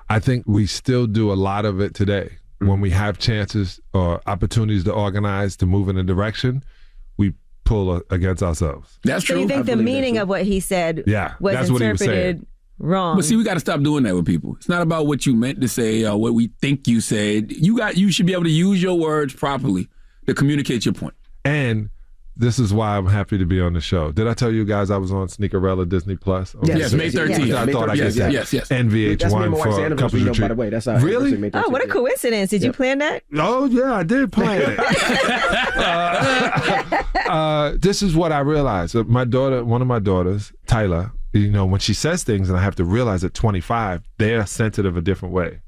K: I think we still do a lot of it today. When we have chances or opportunities to organize, to move in a direction, we pull against ourselves.
A: That's true.
C: So you think the meaning of what he said was
K: that's what
C: interpreted wrong?
A: But see, we got to stop doing that with people. It's not about what you meant to say or what we think you said. You should be able to use your words properly to communicate your point.
K: And this is why I'm happy to be on the show. Did I tell you guys I was on Sneakerella Disney Plus?
A: Yes, May 13th.
K: I thought I could say
A: yes.
K: And VH1 for a couple of
B: by the way. That's how
K: really?
C: Oh, what a coincidence. Did you plan that?
K: Oh, yeah, I did plan it. This is what I realized. One of my daughters, Tyler, when she says things, and I have to realize at 25, they're sensitive a different way.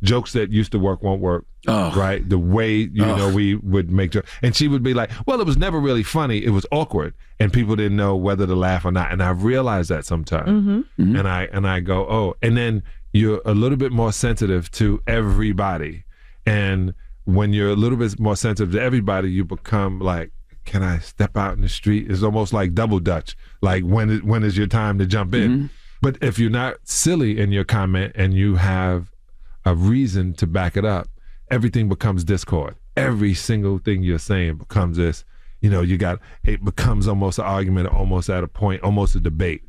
K: Jokes that used to work won't work, right? The way, we would make jokes. And she would be like, well, it was never really funny. It was awkward. And people didn't know whether to laugh or not. And I realized that sometimes. And I go, oh. And then you're a little bit more sensitive to everybody. And when you're a little bit more sensitive to everybody, you become like, can I step out in the street? It's almost like double dutch. Like, when is your time to jump in? But if you're not silly in your comment and you have a reason to back it up, everything becomes discord. Every single thing you're saying becomes this, it becomes almost an argument, almost at a point, almost a debate.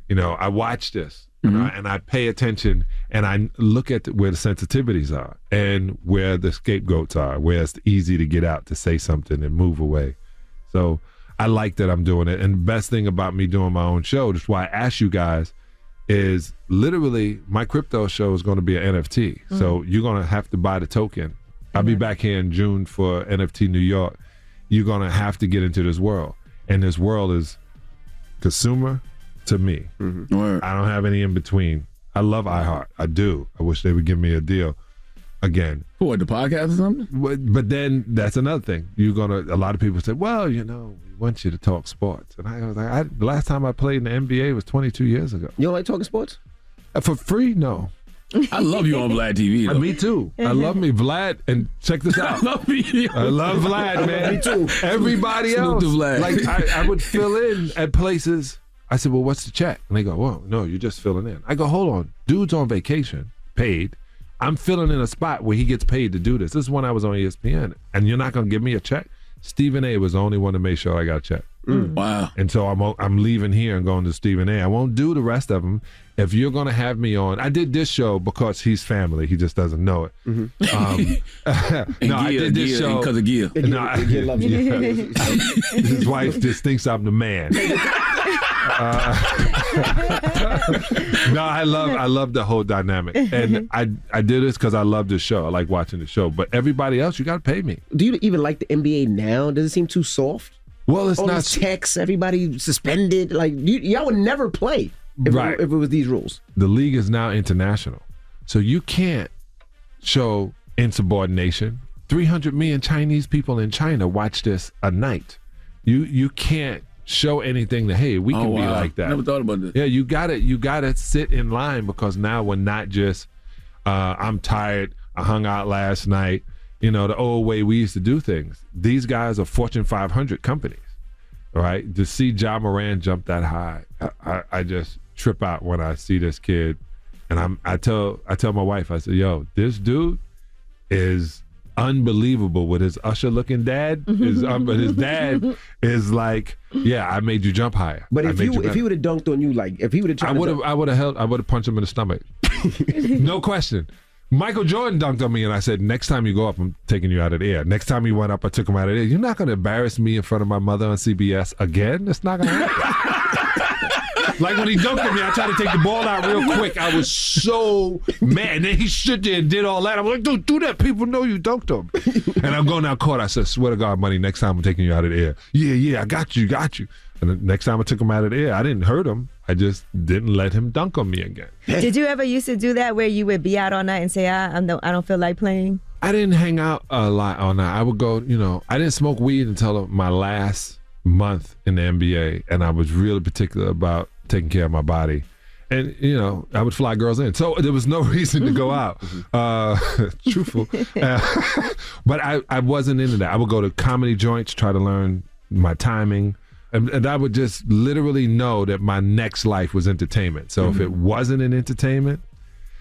K: I watch this and I pay attention and I look at where the sensitivities are and where the scapegoats are, where it's easy to get out to say something and move away. So I like that I'm doing it. And the best thing about me doing my own show, that's why I asked you guys, is literally my crypto show is going to be an NFT. So you're going to have to buy the token. I'll be back here in June for NFT New York. You're going to have to get into this world. And this world is consumer to me. I don't have any in between. I love iHeart. I do. I wish they would give me a deal again.
A: For what, the podcast or something?
K: But then that's another thing. A lot of people say, well, we want you to talk sports. And I was like, the last time I played in the NBA was 22 years ago.
B: You don't like talking sports?
K: For free? No.
A: I love you on Vlad TV, though.
K: Me too. I love me, Vlad. And check this out.
A: I love
K: Vlad, man.
B: Me too.
K: Everybody else.
A: Vlad.
K: Like, I would fill in at places. I said, well, what's the check? And they go, well, no, you're just filling in. I go, hold on. Dude's on vacation, paid. I'm filling in a spot where he gets paid to do this. This is when I was on ESPN. And you're not going to give me a check? Stephen A. was the only one to make sure I got a check.
A: Wow.
K: And so I'm leaving here and going to Stephen A. I won't do the rest of them. If you're going to have me on, I did this show because he's family. He just doesn't know it. I did this show
A: because of Gia.
K: His wife just thinks I'm the man. No, I love the whole dynamic, and I do this because I love the show. I like watching the show. But everybody else, you got to pay me.
B: Do you even like the NBA now? Does it seem too soft?
K: Well, it's
B: all
K: not
B: these checks. Everybody suspended. Like y'all would never play if it was these rules.
K: The league is now international, so you can't show insubordination. 300 million Chinese people in China watch this a night. You can't show anything that, hey, we can be like that.
A: I never thought about this.
K: Yeah, you gotta sit in line, because now we're not just I'm tired, I hung out last night, the old way we used to do things. These guys are Fortune 500 companies, right? To see Ja Morant jump that high, I just trip out when I see this kid. And I tell my wife, I said, yo, this dude is unbelievable with his Usher-looking dad. But his dad is like, yeah, I made you jump higher.
B: But if he would have dunked on you, like if he would have tried,
K: I would have punched him in the stomach. No question. Michael Jordan dunked on me, and I said, next time you go up, I'm taking you out of the air. Next time he went up, I took him out of the air. You're not going to embarrass me in front of my mother on CBS again? That's not going to happen. Like when he dunked on me, I tried to take the ball out real quick. I was so mad. And then he stood there and did all that. I'm like, don't do that. People know you dunked on me. And I'm going out court. I said, swear to God, money, next time I'm taking you out of the air. Yeah, I got you. And the next time I took him out of the air, I didn't hurt him. I just didn't let him dunk on me again.
C: Did you ever used to do that where you would be out all night and say, I don't feel like playing?
K: I didn't hang out a lot all night. I would go, I didn't smoke weed until my last month in the NBA. And I was really particular about taking care of my body. And, I would fly girls in. So there was no reason to go out. Truthful. But I wasn't into that. I would go to comedy joints, try to learn my timing. And I would just literally know that my next life was entertainment. So if it wasn't an entertainment,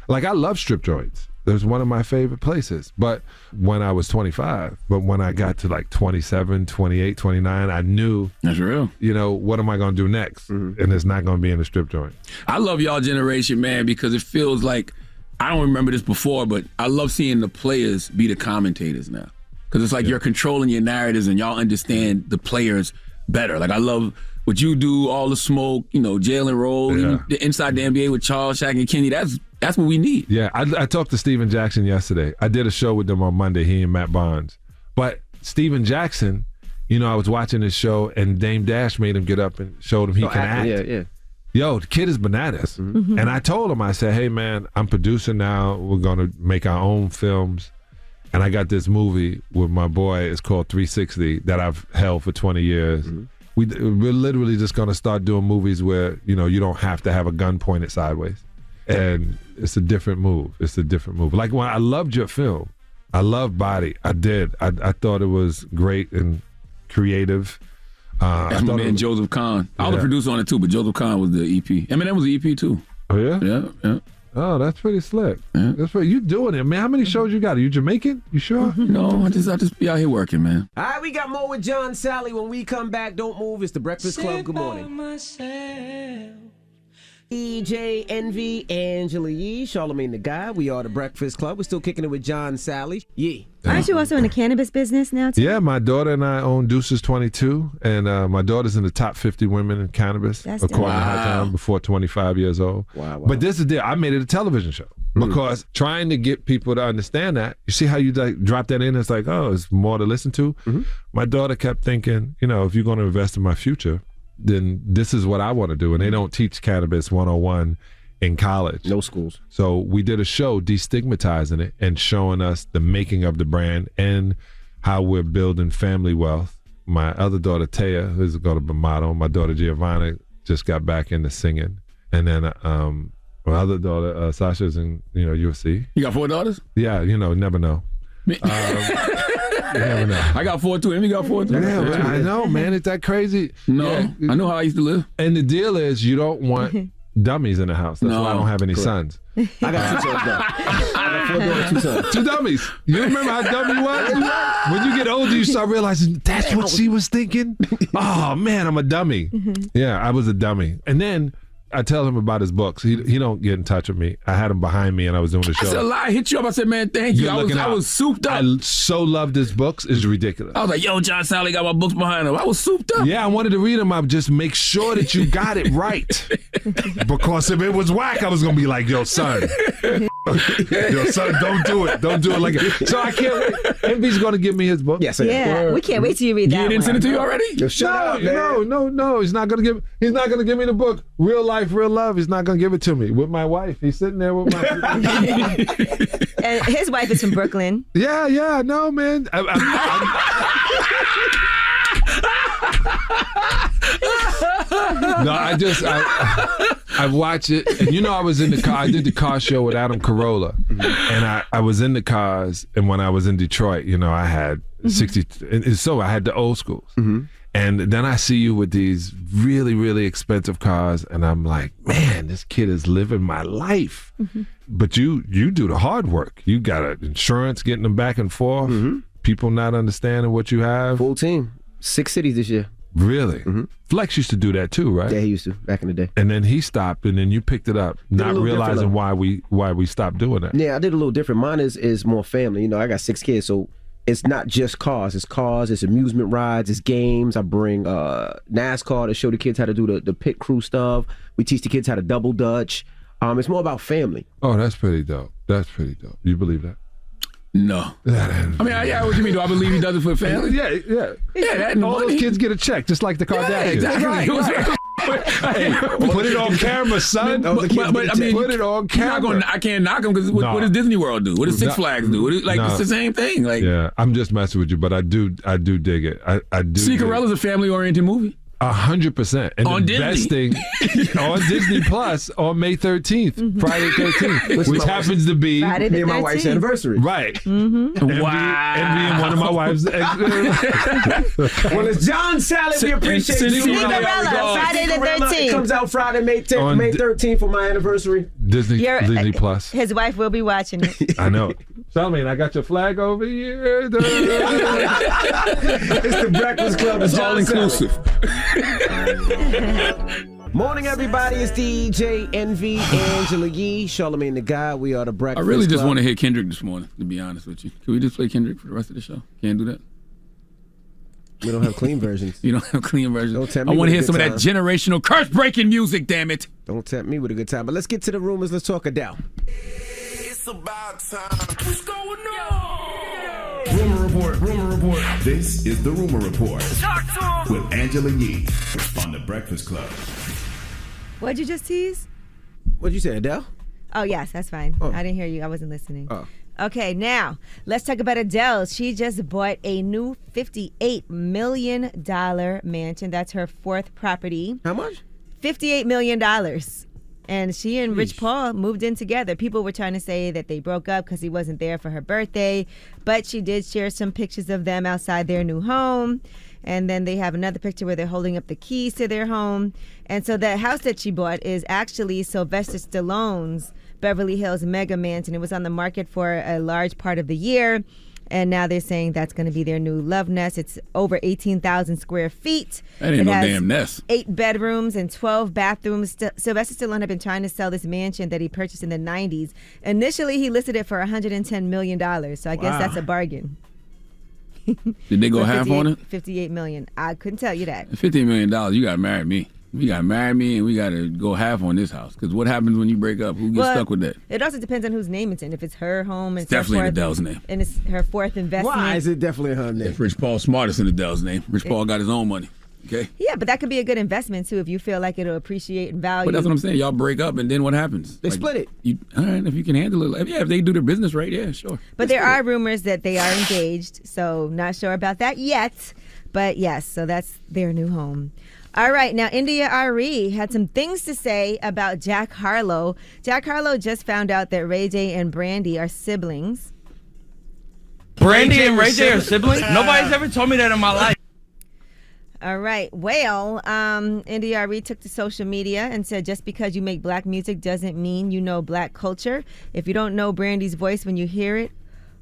K: like I love strip joints. It was one of my favorite places. But when I was 25, when I got to like 27, 28, 29, I knew,
A: that's real.
K: What am I going to do next? And it's not going to be in the strip joint.
A: I love y'all generation, man, because it feels like, I don't remember this before, but I love seeing the players be the commentators now. Because it's like you're controlling your narratives and y'all understand the players better. Like I love what you do, all the smoke, Jalen Rose, even inside the NBA with Charles, Shaq, and Kenny. That's what we need.
K: Yeah, I talked to Steven Jackson yesterday. I did a show with them on Monday, he and Matt Barnes. But Steven Jackson, I was watching this show and Dame Dash made him get up and showed him he can act.
B: Yeah.
K: Yo, the kid is bananas. And I told him, I said, hey man, I'm producer now. We're going to make our own films. And I got this movie with my boy. It's called 360 that I've held for 20 years. We're literally just going to start doing movies where, you don't have to have a gun pointed sideways. And it's a different move. Like when I loved your film, I loved Body. I did. I thought it was great and creative.
A: That's my man Joseph Kahn. I was the producer on it too, but Joseph Kahn was the EP. Eminem was the EP too.
K: Oh yeah?
A: Yeah.
K: Oh, that's pretty slick. Yeah. That's what you doing it, man. How many shows you got? Are you Jamaican? You sure?
A: No, I just be out here working, man.
B: All right, we got more with John Sally when we come back. Don't move. It's the Breakfast Club. Good morning. EJ, Envy, Angela Yee, Charlamagne the Guy. We are the Breakfast Club. We're still kicking it with John Sally. Yee.
C: Aren't you also in the cannabis business now, too?
K: Yeah, my daughter and I own Deuces 22, and my daughter's in the top 50 women in cannabis, according to High Time, before 25 years old.
B: Wow.
K: But this is the deal. I made it a television show because trying to get people to understand that, you see how you drop that in, it's like, oh, it's more to listen to. My daughter kept thinking, if you're going to invest in my future, then this is what I want to do. And they don't teach cannabis 101 in college.
B: No schools. So
K: we did a show destigmatizing it and showing us the making of the brand and how we're building family wealth. My other daughter, Taya, who's going to be a model. My daughter, Giovanna, just got back into singing. And then my other daughter, Sasha's in UFC.
A: You got 4 daughters?
K: Yeah, never know. You never know.
A: I got 4 too. Emmy got 4 too.
K: Yeah, I know, man. Is that crazy?
A: No, I know how I used to live.
K: And the deal is, you don't want dummies in the house. That's why I don't have any sons.
B: I got 2 sons though. I got 4 daughters, 2 sons.
K: 2 dummies. You remember how dumb you was? When you get older, you start realizing that's what she was thinking. Oh man, I'm a dummy. Yeah, I was a dummy. And then I tell him about his books. He don't get in touch with me. I had him behind me and I was doing the show.
A: I said a lie. I hit you up. I said, man, thank you. I was souped up.
K: I so loved his books. It's ridiculous.
A: I was like, yo, John Sally got my books behind him. I was souped up.
K: Yeah, I wanted to read them. I just make sure that you got it right. Because if it was whack, I was going to be like, yo, son. Yo, son, don't do it. Don't do it like it. So I can't wait. Envy's going to give me his book.
B: Yes,
C: we can't wait till you read that.
A: You didn't send it to you already?
B: Yo, shut up, man.
K: No. He's not going to give me the book. Real Life, Real Love. He's not going to give it to me with my wife. He's sitting there with my
C: And his wife is from Brooklyn.
K: Yeah, no, man. No, I watch it, and I was in the car. I did the car show with Adam Carolla, and I was in the cars. And when I was in Detroit, I had 60, and so I had the old schools. And then I see you with these really, really expensive cars, and I'm like, man, this kid is living my life. But you do the hard work. You got insurance, getting them back and forth. People not understanding what you have.
B: Full team, 6 cities this year.
K: Really? Flex used to do that too, right?
B: Yeah, he used to back in the day.
K: And then he stopped, and then you picked it up, not realizing why we stopped doing that.
B: Yeah, I did a little different. Mine is more family. I got 6 kids, so it's not just cars. It's amusement rides, it's games. I bring NASCAR to show the kids how to do the pit crew stuff. We teach the kids how to double dutch. It's more about family.
K: Oh, that's pretty dope. You believe that?
A: No. I mean, what you mean? Do I believe he does it for family?
K: Yeah. All those kids get a check, just like the Kardashians.
A: Yeah, exactly.
K: Right. Hey, put it on camera, son.
A: But I mean,
K: put it on camera.
A: I can't knock him because what does Disney World do? What does Six Flags do? It's the same thing.
K: Yeah, I'm just messing with you, but I do dig it. I do.
A: Cinderella's a family-oriented movie.
K: 100%. And
A: on
K: investing on Disney Plus on May 13th, Friday 13th, which happens to be
B: me and my wife's anniversary.
K: Right.
A: Wow.
K: Envy and one of my wife's.
B: Well, it's John Sally. We appreciate you.
C: Cinderella, Friday the 13th.
B: It comes out Friday, May 13th for my anniversry.
K: Disney Plus.
C: His wife will be watching it.
K: I know. Charlamagne, I got your flag over here.
B: It's the Breakfast Club.
A: It's all inclusive.
B: Morning, everybody. It's DJ Envy, Angela Yee, Charlamagne the Guy. We are the Breakfast
A: I really just
B: Club.
A: want to hear Kendrick this morning, to be honest with you. Can we just play Kendrick for the rest of the show? Can't do that?
B: We don't have clean versions.
A: You don't have clean versions?
B: Don't tempt me
A: I want
B: with
A: to
B: a
A: hear some
B: good
A: of that generational curse-breaking music, damn it.
B: Don't tempt me with a good time. But let's get to the rumors. Let's talk Adele.
E: It's about time. What's going on?
D: Rumor report. This is the Rumor Report with Angela Yee on the Breakfast Club.
C: What'd you just tease?
B: What'd you say, Adele?
C: Oh, yes, that's fine.
B: Oh.
C: I didn't hear you. I wasn't listening.
B: Oh.
C: Okay, now let's talk about Adele. She just bought a new $58 million mansion. That's her 4th property.
B: How much?
C: $58 million. And she and Rich Paul moved in together. People were trying to say that they broke up because he wasn't there for her birthday, but she did share some pictures of them outside their new home. And then they have another picture where they're holding up the keys to their home. And so the house that she bought is actually Sylvester Stallone's Beverly Hills mega mansion. It was on the market for a large part of the year. And now they're saying that's going to be their new love nest. It's over 18,000 square feet.
A: That ain't no damn nest.
C: 8 bedrooms and 12 bathrooms. Sylvester Stallone had been trying to sell this mansion that he purchased in the 90s. Initially, he listed it for $110 million. So I guess that's a bargain.
A: Did they go half on it?
C: $58 million. I couldn't tell you that.
A: $58 million, you got to marry me. We got to marry me and we got to go half on this house. Because what happens when you break up? Who gets stuck with that?
C: It also depends on whose name it's in. If it's her home,
A: it's definitely in Adele's name.
C: And it's her 4th investment.
B: Why is it definitely her name?
A: If Rich Paul's smartest in Adele's name. Rich Paul got his own money. Okay?
C: Yeah, but that could be a good investment too if you feel like it'll appreciate in value.
A: But that's what I'm saying. Y'all break up and then what happens?
B: They split it.
A: All right, if you can handle it. If they do their business right, yeah, sure.
C: But there are rumors that they are engaged, so not sure about that yet. But yes, so that's their new home. All right, now India Arie had some things to say about Jack Harlow. Jack Harlow just found out that Ray J and Brandy are siblings.
L: Brandy and Ray J are siblings? Nobody's ever told me that in my life.
C: All right. Well, India Arie took to social media and said just because you make black music doesn't mean you know black culture. If you don't know Brandy's voice when you hear it,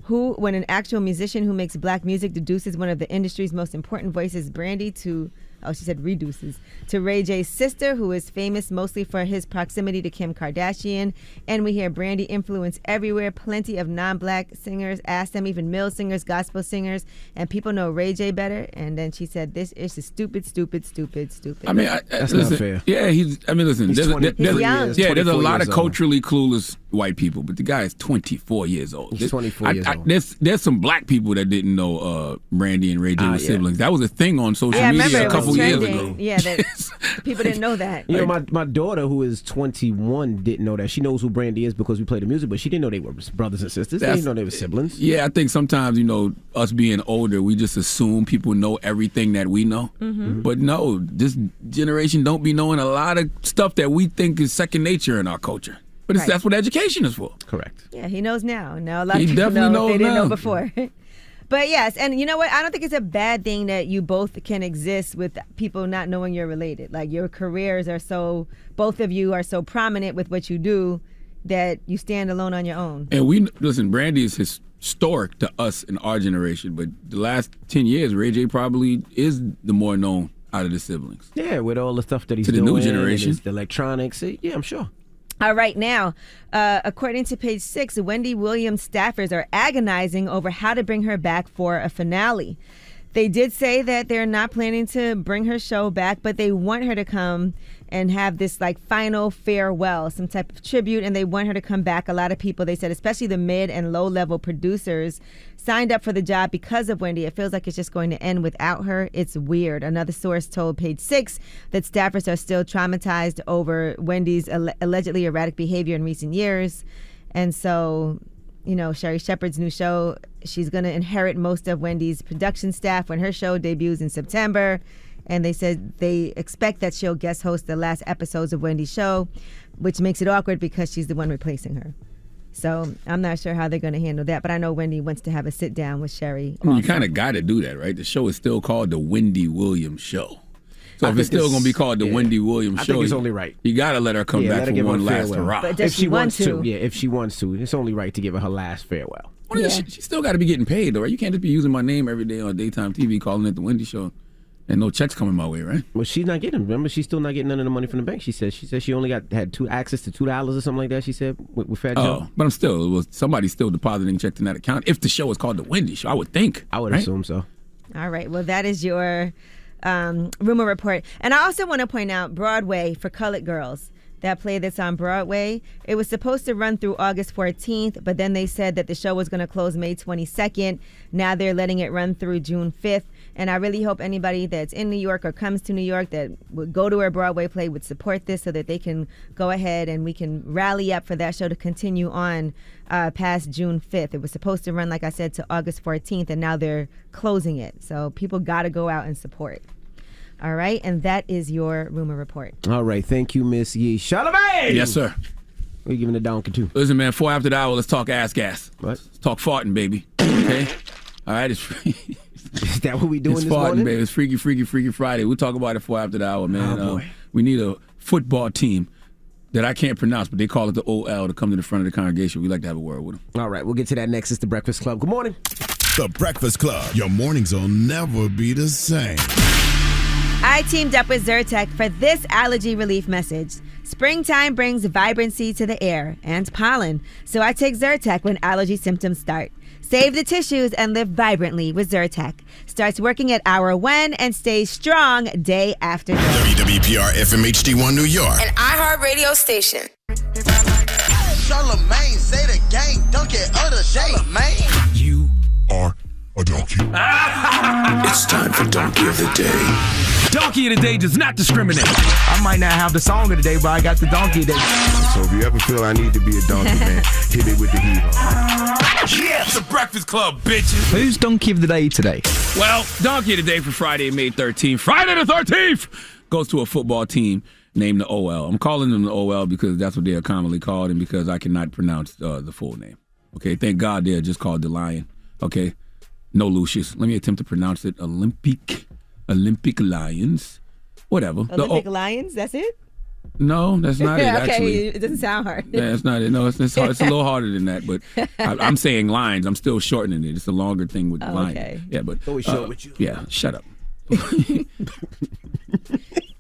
C: when an actual musician who makes black music deduces one of the industry's most important voices, Brandy, to she said reduces, to Ray J's sister, who is famous mostly for his proximity to Kim Kardashian. And we hear Brandy influence everywhere. Plenty of non-black singers asked them, even male singers, gospel singers, and people know Ray J better. And then she said, this is stupid.
A: I mean,
B: that's
A: listen,
B: not fair.
A: Yeah, listen.
B: He's
A: There's a lot of
B: 24
A: culturally clueless white people, but the guy is 24 years old.
B: He's 24 years old.
A: There's some black people that didn't know Brandy and Ray J were siblings. That was a thing on social media a couple years ago.
C: Yeah, that people didn't know that.
B: You know, my daughter, who is 21, didn't know that. She knows who Brandy is because we play the music, but she didn't know they were brothers and sisters. They didn't know they were siblings.
A: Yeah, I think sometimes, us being older, we just assume people know everything that we know.
C: Mm-hmm.
A: But no, this generation don't be knowing a lot of stuff that we think is second nature in our culture. But that's what education is for.
B: Correct.
C: Yeah, he knows now. Now a lot of
A: He
C: people
A: definitely
C: know if they didn't
A: knows
C: know
A: now.
C: before. But yes, and you know what? I don't think it's a bad thing that you both can exist with people not knowing you're related. Like your careers are both of you are so prominent with what you do that you stand alone on your own.
A: And listen, Brandy is historic to us in our generation, but the last 10 years, Ray J probably is the more known out of the siblings.
B: Yeah, with all the stuff that he's
A: to the
B: doing.
A: new generation.
B: The electronics. Yeah, I'm sure.
C: All right, now, according to page 6, Wendy Williams staffers are agonizing over how to bring her back for a finale. They did say that they're not planning to bring her show back, but they want her to come and have this like final farewell, some type of tribute, and they want her to come back. A lot of people, they said, especially the mid and low level producers, signed up for the job because of Wendy. It feels like it's just going to end without her. It's weird. Another source told page 6 that staffers are still traumatized over Wendy's allegedly erratic behavior in recent years. And so, Sherry Shepherd's new show, she's going to inherit most of Wendy's production staff when her show debuts in September. And they said they expect that she'll guest host the last episodes of Wendy's show, which makes it awkward because she's the one replacing her. So I'm not sure how they're going to handle that, but I know Wendy wants to have a sit down with Sherry.
A: I mean, you kind of got to do that, right? The show is still called The Wendy Williams Show. So if it's still going to be called The Wendy Williams Show,
B: I think it's only right.
A: You got to let her come back for one last hurrah.
C: But does she want to?
B: Yeah, if she wants to. It's only right to give her last farewell.
A: Well, she still got to be getting paid, though, right? You can't just be using my name every day on daytime TV calling it The Wendy Show. And no checks coming my way, right?
B: Well, she's not getting them. Remember, she's still not getting none of the money from the bank. She said she only had access to $2 or something like that. She said with Fat Joe.
A: But somebody's still depositing checks in that account. If the show is called The Wendy Show, I would think.
B: I would assume so.
C: All right. Well, that is your rumor report. And I also want to point out Broadway for Colored Girls. That play that's on Broadway. It was supposed to run through August 14th, but then they said that the show was going to close May 22nd. Now they're letting it run through June 5th. And I really hope anybody that's in New York or comes to New York that would go to a Broadway play would support this so that they can go ahead and we can rally up for that show to continue on past June 5th. It was supposed to run, like I said, to August 14th, and now they're closing it. So people got to go out and support. All right, and that is your rumor report.
B: All right, thank you, Miss Yee. Charlamagne!
A: Yes, sir.
B: What are you giving the donkey to?
A: Listen, man, 4 after the hour, let's talk ass gas.
B: What?
A: Let's talk farting, baby. Okay? All right,
B: Is that what we doing
A: it's
B: this
A: farting,
B: morning?
A: baby. It's Freaky Friday. We'll talk about it 4 after the hour, man.
B: Oh, boy.
A: We need a football team that I can't pronounce, but they call it the OL to come to the front of the congregation. We like to have a word with them.
B: All right, we'll get to that next. It's The Breakfast Club. Good morning.
D: The Breakfast Club. Your mornings will never be the same.
C: I teamed up with Zyrtec for this allergy relief message. Springtime brings vibrancy to the air and pollen, so I take Zyrtec when allergy symptoms start. Save the tissues and live vibrantly with Zyrtec. Starts working at hour 1 and stays strong day after day.
D: WWPR FMHD1 New York.
M: An iHeart radio station.
E: Charlamagne say the gang dunk it other Charlamagne.
D: You are a donkey.
N: It's time for Donkey of the Day.
L: Donkey of the Day does not discriminate. I might not have the song of the day, but I got the donkey of the day.
N: So if you ever feel I need to be a donkey, man, hit me with the hee-haw.
A: Yeah, it's the Breakfast Club, bitches.
L: Who's Donkey of the Day today?
A: Well, Donkey of the Day for Friday, May 13th. Friday the 13th goes to a football team named the OL. I'm calling them the OL because that's what they are commonly called and because I cannot pronounce the full name. Okay, thank God they're just called the Lion. Okay, no Lucius. Let me attempt to pronounce it. Olympic Lions. Whatever.
C: Olympic Lions, that's it?
A: No, that's not it,
C: Okay,
A: actually.
C: it doesn't sound hard.
A: Yeah, that's not it. No, it's hard. It's a little harder than that, but I'm saying lines. I'm still shortening it. It's a longer thing with lines.
C: Okay.
A: Yeah, but
B: Always short with you.
A: Yeah, shut up.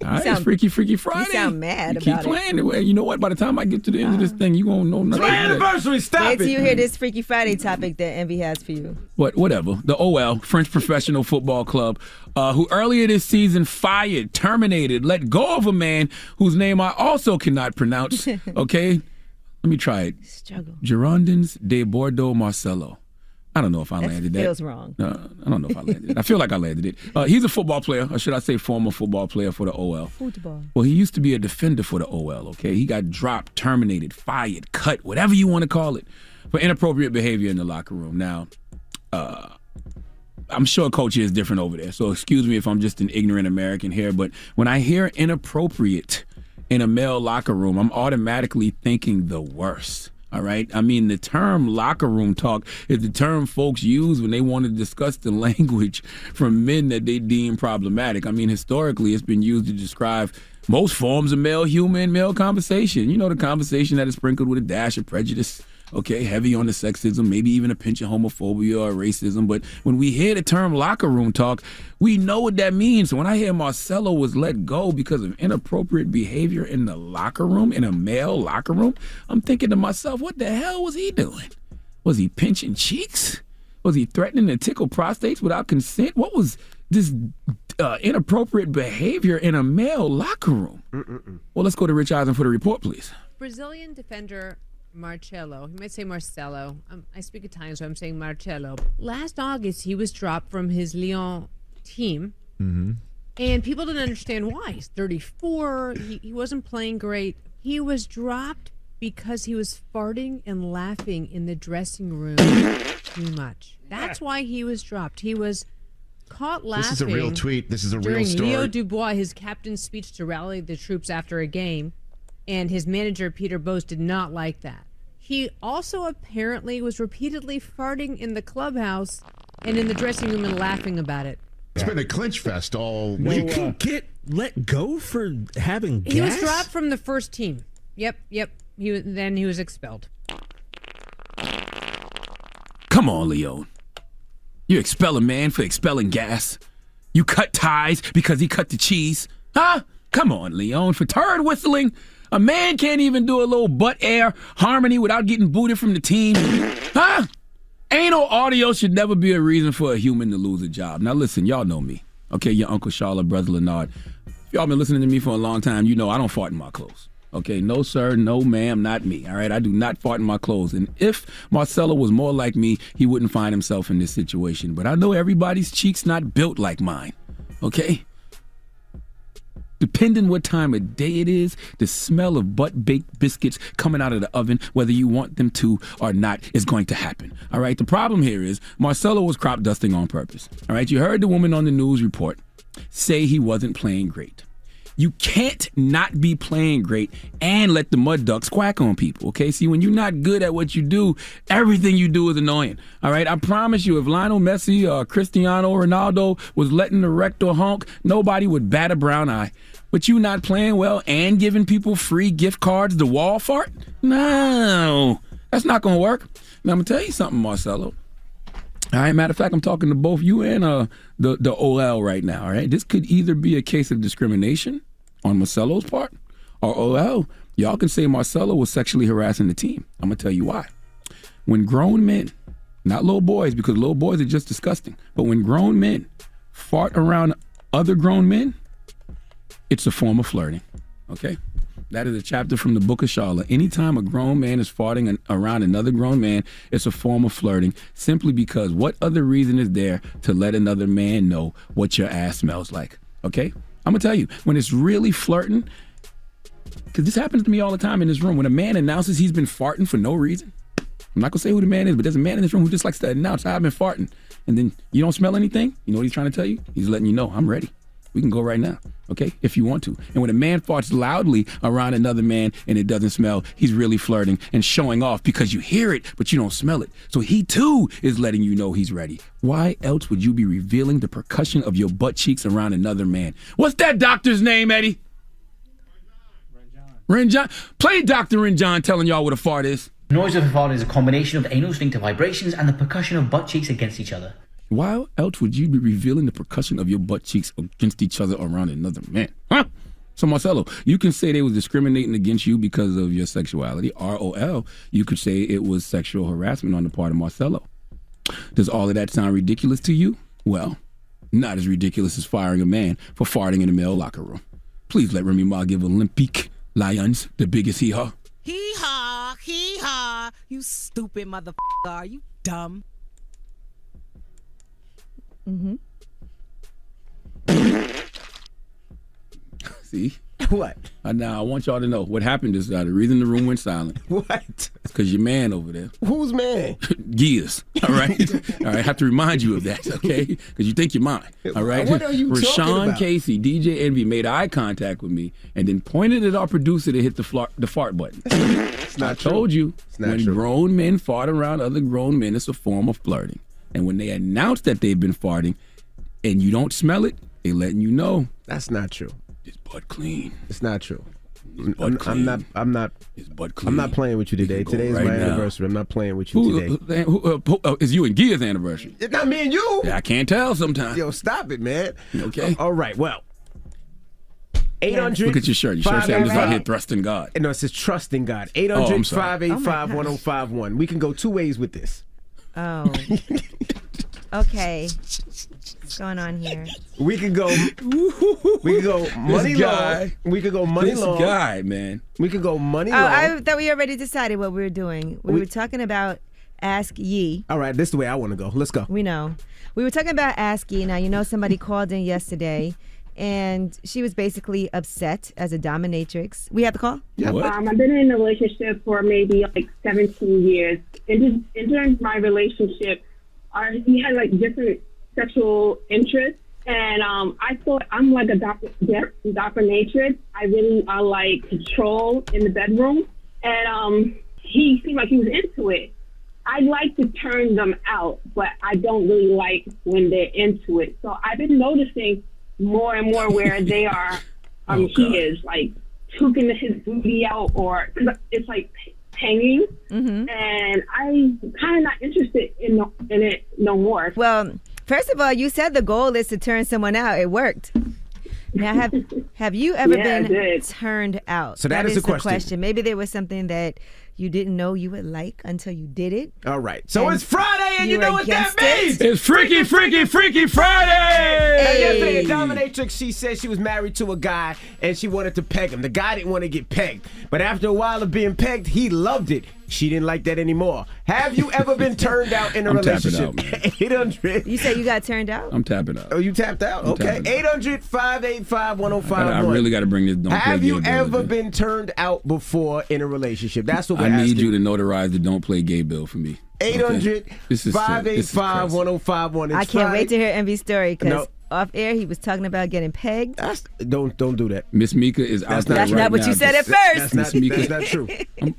A: All right, it's Freaky Friday.
C: You sound mad
A: you
C: about
A: keep playing it. Well, you know what? By the time I get to the end of this thing, you won't know nothing.
B: My anniversary, stop
C: Wait
B: it.
C: till you hear this Freaky Friday topic that Envy has for you.
A: Whatever. The OL, French Professional Football Club, who earlier this season fired, terminated, let go of a man whose name I also cannot pronounce. Okay? Let me try it.
C: Struggle.
A: Girondins de Bordeaux Marcelo. I don't know if I landed that.
C: Feels wrong.
A: I don't know if I landed it. I feel like I landed it. He's a football player, or should I say former football player for the OL.
C: Football.
A: Well, he used to be a defender for the OL, okay? He got dropped, terminated, fired, cut, whatever you want to call it, for inappropriate behavior in the locker room. Now, I'm sure culture is different over there, so excuse me if I'm just an ignorant American here, but when I hear inappropriate in a male locker room, I'm automatically thinking the worst. All right. I mean, the term locker room talk is the term folks use when they want to discuss the language from men that they deem problematic. I mean, historically, it's been used to describe most forms of male humor and male conversation. You know, the conversation that is sprinkled with a dash of prejudice, okay, heavy on the sexism, maybe even a pinch of homophobia or racism. But when we hear the term locker room talk, we know what that means. So when I hear Marcelo was let go because of inappropriate behavior in the locker room, in a male locker room, I'm thinking to myself, what the hell was he doing? Was he pinching cheeks? Was he threatening to tickle prostates without consent? What was this inappropriate behavior in a male locker room? Well, let's go to Rich Eisen for the report, please.
O: Brazilian defender Marcelo, you might say Marcelo. I speak Italian, so I'm saying Marcelo. Last August, he was dropped from his Lyon team, and people didn't understand why. He's 34. He wasn't playing great. He was dropped because he was farting and laughing in the dressing room too much. That's why he was dropped. He was caught laughing.
P: This is a real tweet. This is a real story.
O: Leo Dubois, his captain's speech to rally the troops after a game. And his manager, Peter Bose, did not like that. He also apparently was repeatedly farting in the clubhouse and in the dressing room and laughing about it.
P: It's been a clinch fest all
Q: You
P: week.
Q: can get let go for having gas?
O: He was dropped from the first team. Yep. Then he was expelled.
A: Come on, Leon. You expel a man for expelling gas. You cut ties because he cut the cheese. Huh? Come on, Leon. For turd whistling, a man can't even do a little butt air harmony without getting booted from the team. Huh? Anal audio should never be a reason for a human to lose a job. Now listen, y'all know me. Okay, your Uncle Charlotte, Brother Leonard. If y'all been listening to me for a long time, you know I don't fart in my clothes. Okay, no sir, no ma'am, not me. All right, I do not fart in my clothes. And if Marcelo was more like me, he wouldn't find himself in this situation. But I know everybody's cheeks not built like mine. Okay? Depending what time of day it is, the smell of butt-baked biscuits coming out of the oven, whether you want them to or not, is going to happen. All right? The problem here is Marcelo was crop dusting on purpose. All right? You heard the woman on the news report say he wasn't playing great. You can't not be playing great and let the mud ducks quack on people, okay? See, when you're not good at what you do, everything you do is annoying, all right? I promise you, if Lionel Messi or Cristiano Ronaldo was letting the rector honk, nobody would bat a brown eye. But you not playing well and giving people free gift cards to wall fart? No, that's not going to work. Now, I'm going to tell you something, Marcelo. All right, matter of fact, I'm talking to both you and the OL right now, all right? This could either be a case of discrimination on Marcelo's part, or OL, y'all can say Marcelo was sexually harassing the team. I'm going to tell you why. When grown men, not little boys, because little boys are just disgusting, but when grown men fart around other grown men, it's a form of flirting, okay? That is a chapter from the book of Charlamagne. Anytime a grown man is farting around another grown man, it's a form of flirting, simply because what other reason is there to let another man know what your ass smells like, okay? I'm going to tell you, when it's really flirting, because this happens to me all the time in this room, when a man announces he's been farting for no reason, I'm not going to say who the man is, but there's a man in this room who just likes to announce, I've been farting, and then you don't smell anything, you know what he's trying to tell you? He's letting you know, I'm ready. We can go right now, okay, if you want to. And when a man farts loudly around another man and it doesn't smell, he's really flirting and showing off because you hear it, but you don't smell it. So he, too, is letting you know he's ready. Why else would you be revealing the percussion of your butt cheeks around another man? What's that doctor's name, Eddie? Renjon. Play Dr. Renjon telling y'all what a fart is.
R: The noise of a fart is a combination of anal sphincter vibrations and the percussion of butt cheeks against each other.
A: Why else would you be revealing the percussion of your butt cheeks against each other around another man? Huh? So Marcelo, you can say they was discriminating against you because of your sexuality. ROL, you could say it was sexual harassment on the part of Marcelo. Does all of that sound ridiculous to you? Well, not as ridiculous as firing a man for farting in a male locker room. Please let Remy Ma give Olympique Lions the biggest hee-haw.
R: Hee-haw, hee-haw. You stupid motherfucker. Are you dumb?
C: Mm-hmm.
A: See?
B: What?
A: Now, I want y'all to know what happened is the reason the room went silent.
B: What?
A: It's because your man over there.
B: Who's man?
A: Gears. All right? All right, I have to remind you of that, okay? Because you think you're mine. All right?
B: What are you talking
A: Rashawn
B: about?
A: Casey, DJ Envy, made eye contact with me and then pointed at our producer to hit the fart button. I told you, when grown men fart around other grown men, it's a form of flirting. And when they announce that they've been farting and you don't smell it, they're letting you know.
B: That's not true.
A: It's butt clean.
B: It's not true.
A: I'm
B: not.
A: It's butt clean.
B: I'm not playing with you today. Today's
A: right
B: my
A: now.
B: anniversary. I'm not playing with you today.
A: Is you and Gear's anniversary?
B: It's not me and you.
A: Yeah, I can't tell sometimes.
B: Yo, stop it, man.
A: Okay.
B: All right. Well, 800.
A: Look at your shirt. Your shirt says I'm just out here thrusting God.
B: No, it says trusting God.
A: I'm
B: 800
A: sorry.
B: 585 1051. We can go two ways with this.
C: Oh. Okay. What's going on here?
B: We could go. We could go money long. We could go money long.
A: This guy, man.
B: We could go money
C: Oh,
B: long.
C: I thought we already decided what we were doing. We were talking about Ask Ye.
B: All right, this is the way I want to go. Let's go.
C: We know. We were talking about Ask Ye. Now, you know, somebody called in yesterday, and she was basically upset as a dominatrix. We have the call?
B: Yeah.
S: I've been in a relationship for maybe like 17 years. And during my relationship, we had like different sexual interests. And I thought I'm like a dominatrix. I really like control in the bedroom. And he seemed like he was into it. I like to turn them out, but I don't really like when they're into it. So I've been noticing more and more where they are, he is like toking his booty out, or cause it's like hanging, and I'm kind of not interested in it no more.
C: Well, first of all, you said the goal is to turn someone out. It worked. Now, have you ever been turned out?
B: So that is the question.
C: Maybe there was something that you didn't know you would like until you did it.
B: All right. So it's Friday, and you know what that means.
A: It's Freaky, Freaky, Freaky Friday!
B: And yesterday, a dominatrix, she said she was married to a guy, and she wanted to peg him. The guy didn't want to get pegged. But after a while of being pegged, he loved it. She didn't like that anymore. Have you ever been turned out in a relationship?
A: Tapping out,
B: 800.
C: You say you got turned out?
A: I'm tapping out.
B: Oh, you tapped out? Okay. 800-585-1051.
A: I really got to bring this.
B: Have you ever been turned out before in a relationship? That's what we're asking.
A: I need you to notarize the Don't Play Gay bill for me.
B: 800-585-1051.
C: I can't wait to hear Envy's story, because off air he was talking about getting pegged.
B: Don't do that.
A: Miss Mika is out there.
C: That's not what you said at first.
B: That's not true.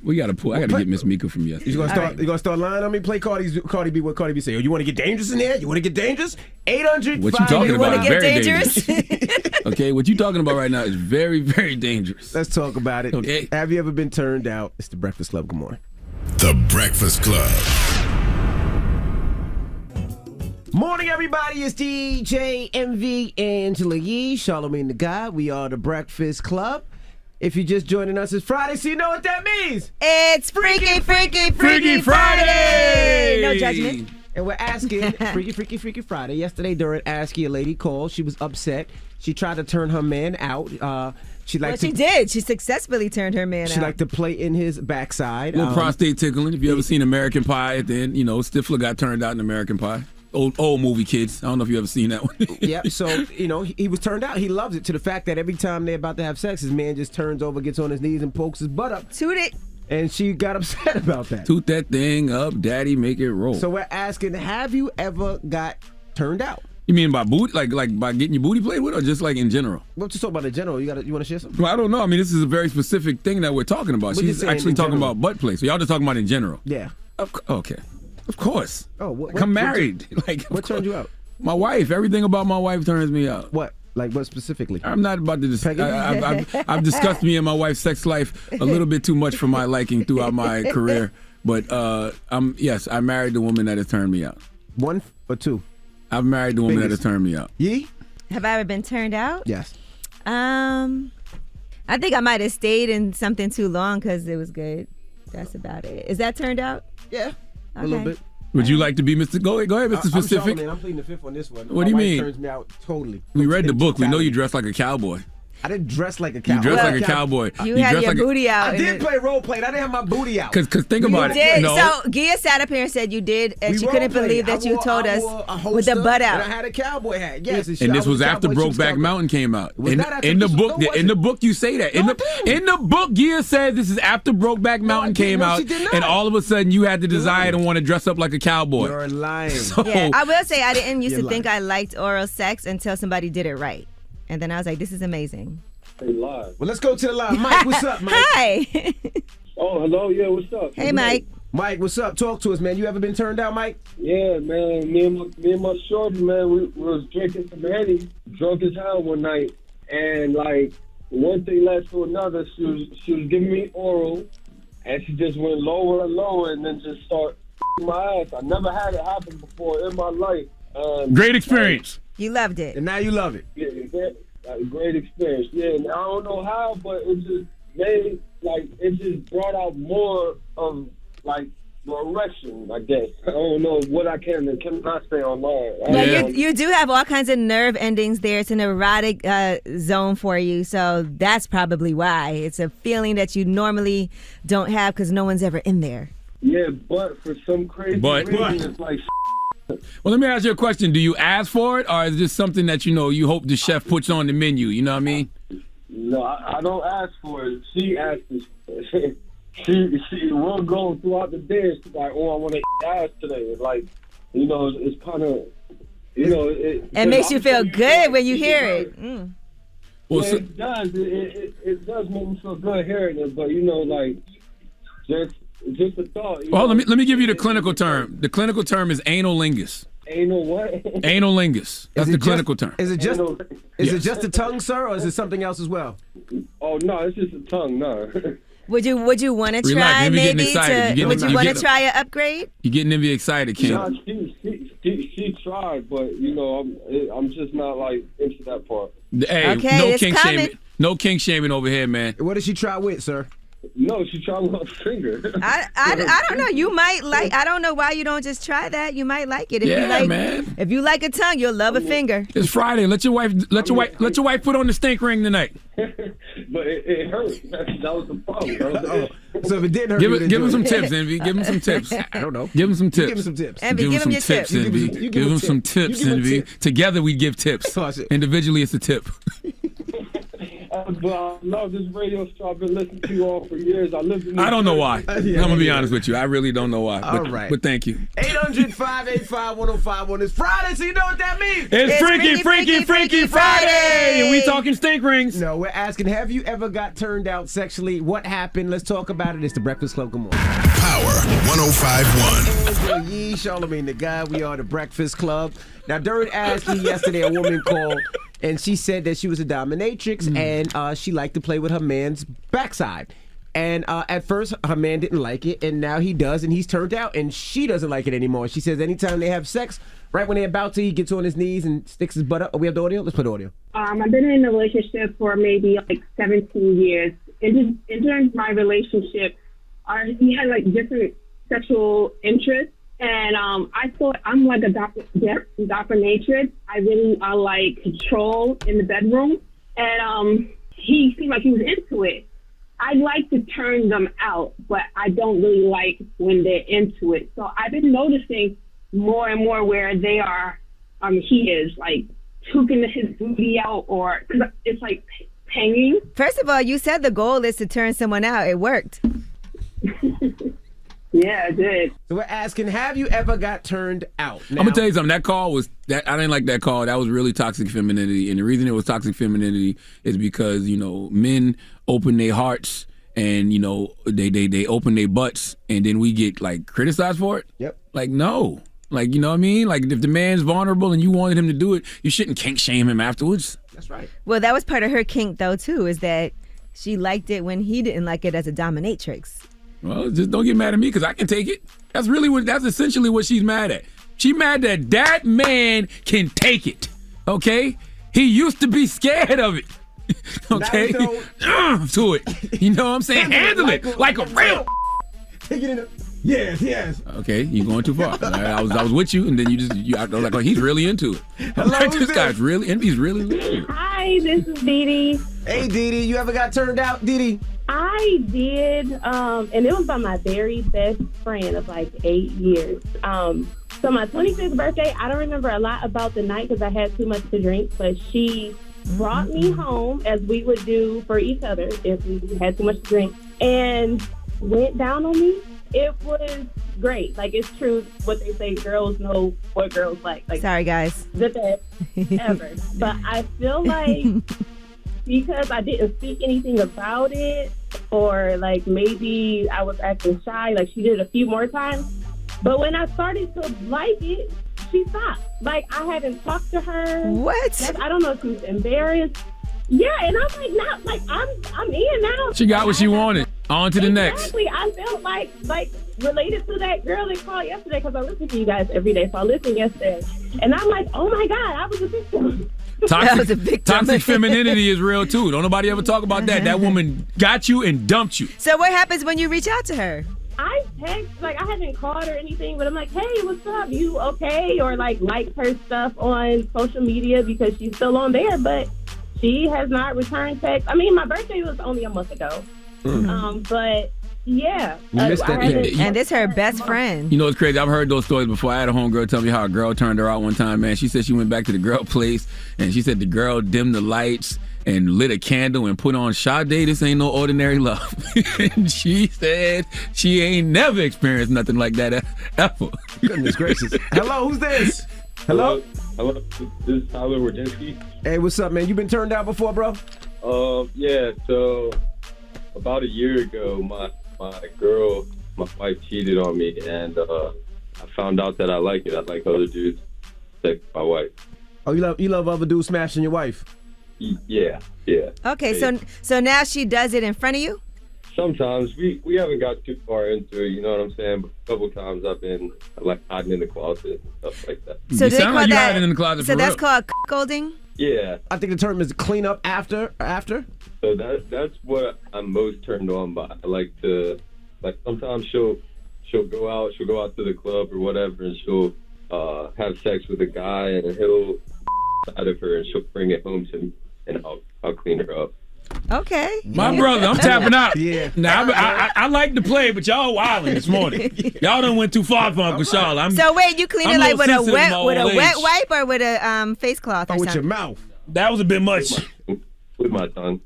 A: We got to pull. I got to get Miss Mika from yesterday.
B: You gonna start lying on me? Play Cardi B. What Cardi B say? Oh, you want to get dangerous in there? You want to get dangerous? 800.
A: What you talking about is very
C: dangerous?
A: Okay, what you talking about right now is very, very dangerous.
B: Let's talk about it.
A: Okay.
B: Have you ever been turned out? It's the Breakfast Club. Good morning.
D: The Breakfast Club.
B: Morning, everybody. It's DJ MV, Angela Yee, Charlamagne the Guy. We are the Breakfast Club. If you're just joining us, it's Friday, so you know what that means.
C: It's Freaky, Freaky, Freaky Friday. No judgment.
B: And we're asking Freaky, Freaky, Freaky Friday. Yesterday during Ask You, a lady called. She was upset. She tried to turn her man out. She
C: did. She successfully turned her man out.
B: She liked to play in his backside.
A: A little prostate tickling. If you ever seen American Pie, then, Stifler got turned out in American Pie. Old movie, kids. I don't know if you ever seen that one.
B: Yeah, so, he was turned out. He loves it to the fact that every time they're about to have sex, his man just turns over, gets on his knees, and pokes his butt up.
C: Toot it.
B: And she got upset about that.
A: Toot that thing up, daddy, make it roll.
B: So we're asking, have you ever got turned out?
A: You mean by booty, like by getting your booty played with, or just like in general?
B: Well, just talk about in general. You want to share something?
A: Well, I don't know. I mean, this is a very specific thing that we're talking about. She's actually talking about butt play. So y'all just talking about in general.
B: Yeah.
A: Okay. Of course.
B: Oh,
A: I'm married.
B: What turned you out?
A: My wife. Everything about my wife turns me out.
B: What? Like what specifically?
A: I'm not about to discuss. I've discussed me and my wife's sex life a little bit too much for my liking throughout my career. But I married the woman that has turned me out.
B: One or two?
A: I've married the woman that'll turn me out.
B: Yee?
C: Have I ever been turned out?
B: Yes.
C: I think I might have stayed in something too long because it was good. That's about it. Is that turned out?
B: Yeah.
C: Okay.
B: A little bit.
A: Would you like to be Mr. Go ahead, Mr. Specific.
B: I'm pleading the fifth on this one.
A: What do you
B: My wife
A: mean?
B: Turns me out totally.
A: We read the book. We know you dress like a cowboy.
B: I didn't dress like a cowboy.
A: You dress like a cowboy.
C: You had
A: dress
C: your
A: like
C: booty out.
B: I did play role play. I didn't have my booty out.
A: Because think about
C: You
A: it.
C: did.
A: No.
C: So Gia sat up here and said you did, and
B: We
C: she couldn't
B: role-played.
C: believe that you told us with the butt out.
B: And I had a cowboy hat. Yes.
A: And this was after Brokeback Mountain came out.
B: Was that after
A: In the
B: this?
A: book,
B: No, it
A: in the book, you say that. In the book, Gia said this is after Brokeback Mountain came
B: No,
A: out,
B: she did not.
A: and all of a sudden you had the desire to want to dress up like a cowboy.
B: You're lying.
A: So,
C: Yeah, I will say I didn't used
B: You're
C: to think I liked oral sex until somebody did it right, and then I was like, this is amazing.
F: Live.
B: Well, let's go to the line. Mike, what's up, Mike?
C: Hi.
F: Oh, hello. Yeah, what's up?
C: Hey, Mike.
B: Mike, what's up? Talk to us, man. You ever been turned out, Mike?
F: Yeah, man. Me and my shorty, man, we was drinking some Henny, drunk as hell one night, and like one thing led to another. She was giving me oral, and she just went lower and lower, and then just started my ass. I never had it happen before in my life.
A: Great experience.
C: You loved it.
B: And now you love it.
F: Yeah, a great experience. Yeah, and I don't know how, but it just made it just brought out more of the erection, I guess. I don't know what I cannot say online.
C: Yeah, you do have all kinds of nerve endings there. It's an erotic zone for you, so that's probably why. It's a feeling that you normally don't have because no one's ever in there.
F: Yeah, but for some crazy reason, it's like.
A: Well, let me ask you a question. Do you ask for it, or is this something that you hope the chef puts on the menu? You know what I mean?
F: No, I don't ask for it. She asks it. She will go throughout the day. She's like, "Oh, I want to ass today." It's like, it's kind of,
C: It makes you feel good when you hear it. Mm.
F: Well, yeah, it does. It does make me feel good hearing it, but just a thought.
A: Well, let me give you the clinical term. The clinical term is analingus.
F: Anal what?
A: Analingus. That's the clinical term.
B: Is it just the tongue, sir, or is it something else as well?
F: Oh no, it's just the tongue. No.
C: Would you want to
A: Relax,
C: try
A: maybe
C: maybe to? Would you want to try an upgrade?
A: You're getting Envy excited, Kim.
F: No, she tried, but I'm just not into that part.
A: Hey,
C: okay,
A: no
C: it's
A: kink
C: coming.
A: shaming. No kink shaming over here, man.
B: What did she try with, sir?
F: No, she tried with her finger.
C: I don't know. You might like. I don't know why you don't just try that. You might like it. If you like,
A: man.
C: If you like a tongue, you'll love a finger.
A: It's Friday. Let your wife put on the stink ring tonight.
F: But it hurt. That was the problem.
B: So if it didn't hurt,
A: give him some tips, Envy. Give him some tips.
B: I don't know.
A: Give him some tips.
B: Give him some tips.
C: Envy, give him your tips.
A: Envy. Give him some tips, Envy. Together we give tips. Individually, it's a tip.
F: But I love this radio show. I've been listening to you all for years. I don't
A: know why. I'm gonna be honest with you. I really don't know why.
B: All right.
A: But thank you.
B: 800-585-1051. It's Friday, so you know what that means.
A: It's Freaky Friday. And we talking stink rings.
B: No, we're asking, have you ever got turned out sexually? What happened? Let's talk about it. It's the Breakfast Club. Good morning.
D: Power 105.1.
B: Yee, Charlamagne the guy. We are the Breakfast Club. Now, during Ask Yee yesterday, a woman called and she said that she was a dominatrix and she liked to play with her man's backside. And at first, her man didn't like it, and now he does, and he's turned out, and she doesn't like it anymore. She says anytime they have sex, right when they're about to, he gets on his knees and sticks his butt up. Oh, we have the audio? Let's put audio.
S: I've been in a relationship for maybe 17 years. And during my relationship, he had different sexual interests. And I thought I'm like a dominatrix. I really like control in the bedroom. And he seemed like he was into it. I like to turn them out, but I don't really like when they're into it. So I've been noticing more and more where they are, he is hooking his booty out, or cause it's hanging.
C: First of all, you said the goal is to turn someone out. It worked.
S: Yeah, it did.
B: So we're asking, have you ever got turned out? Now,
A: I'm gonna tell you something. That call was that I didn't like that call. That was really toxic femininity, and the reason it was toxic femininity is because men open their hearts and they open their butts, and then we get criticized for it.
B: Yep.
A: No. You know what I mean? If the man's vulnerable and you wanted him to do it, you shouldn't kink shame him afterwards.
B: That's right.
C: Well, that was part of her kink though too, is that she liked it when he didn't like it as a dominatrix.
A: Well, just don't get mad at me because I can take it. That's essentially what she's mad at. She mad that that man can take it. Okay? He used to be scared of it. Okay? To it. You know what I'm saying? Handle it like a real.
B: Take it in. Yes.
A: Okay, you're going too far. I was with you, and then I was like, oh, he's really into it. I'm like, this guy's really, and he's really into it.
T: Hi, this is Dee Dee.
B: Hey, Dee Dee, you ever got turned out, Dee Dee?
T: I did, and it was by my very best friend of like 8 years. So my 25th birthday, I don't remember a lot about the night because I had too much to drink, but she brought me home as we would do for each other if we had too much to drink, and went down on me. It was great. Like, it's true what they say, girls know what girls like.
C: Sorry, guys.
T: The best ever. But I feel like because I didn't speak anything about it, or like maybe I was acting shy, like she did it a few more times. But when I started to like it, she stopped. Like, I hadn't talked to her.
C: What?
T: I don't know if she was embarrassed. Yeah, and I'm like, not like I'm in now.
A: She got what she wanted. On to the next.
T: Exactly. I felt like related to that girl that called yesterday because I listen to you guys every day. So I listened yesterday, and I'm like, oh my God, I was a victim.
A: Toxic femininity is real too. Don't nobody ever talk about that. That woman got you and dumped you.
C: So what happens when you reach out to her?
T: I text, like, I haven't called her or anything, but I'm like, hey, what's up? You okay? Or like her stuff on social media because she's still on there, but she has not returned text. I mean, my birthday was only a month ago. But yeah.
C: And this her best friend.
A: You know what's crazy? I've heard those stories before. I had a homegirl tell me how a girl turned her out one time, man. She said she went back to the girl place and she said the girl dimmed the lights and lit a candle and put on Sade, this ain't no ordinary love. And she said she ain't never experienced nothing like that ever.
B: Goodness gracious. Hello, who's this? Hello?
U: Hello, this is Tyler Wojcinski.
B: Hey, what's up, man? You been turned out before, bro?
U: Yeah, so about a year ago, my wife cheated on me, and I found out that I like it. I like other dudes sex my wife.
B: Oh, you love other dudes smashing your wife?
U: Yeah.
C: Okay, so now she does it in front of you?
U: Sometimes we haven't got too far into it, you know what I'm saying? But a couple times I've been like hiding in the closet and stuff like that.
C: So
A: you sound like you hiding in the closet.
C: So
A: for
C: that's
A: real.
C: called cuckolding?
U: Yeah.
B: I think the term is clean up after.
U: So that's what I'm most turned on by. I like to, like, sometimes she'll go out to the club or whatever, and she'll have sex with a guy, and he'll out of her, and she'll bring it home to me, and I'll clean her up.
C: Okay.
A: My brother, I'm tapping out.
B: Yeah.
A: Now I like to play, but y'all wilding this morning. Y'all done went too far for Uncle Charles.
C: So wait, you clean it like with a wet wipe or with a face cloth or
B: with
C: something?
B: your mouth.
A: That was a bit much.
U: With my tongue.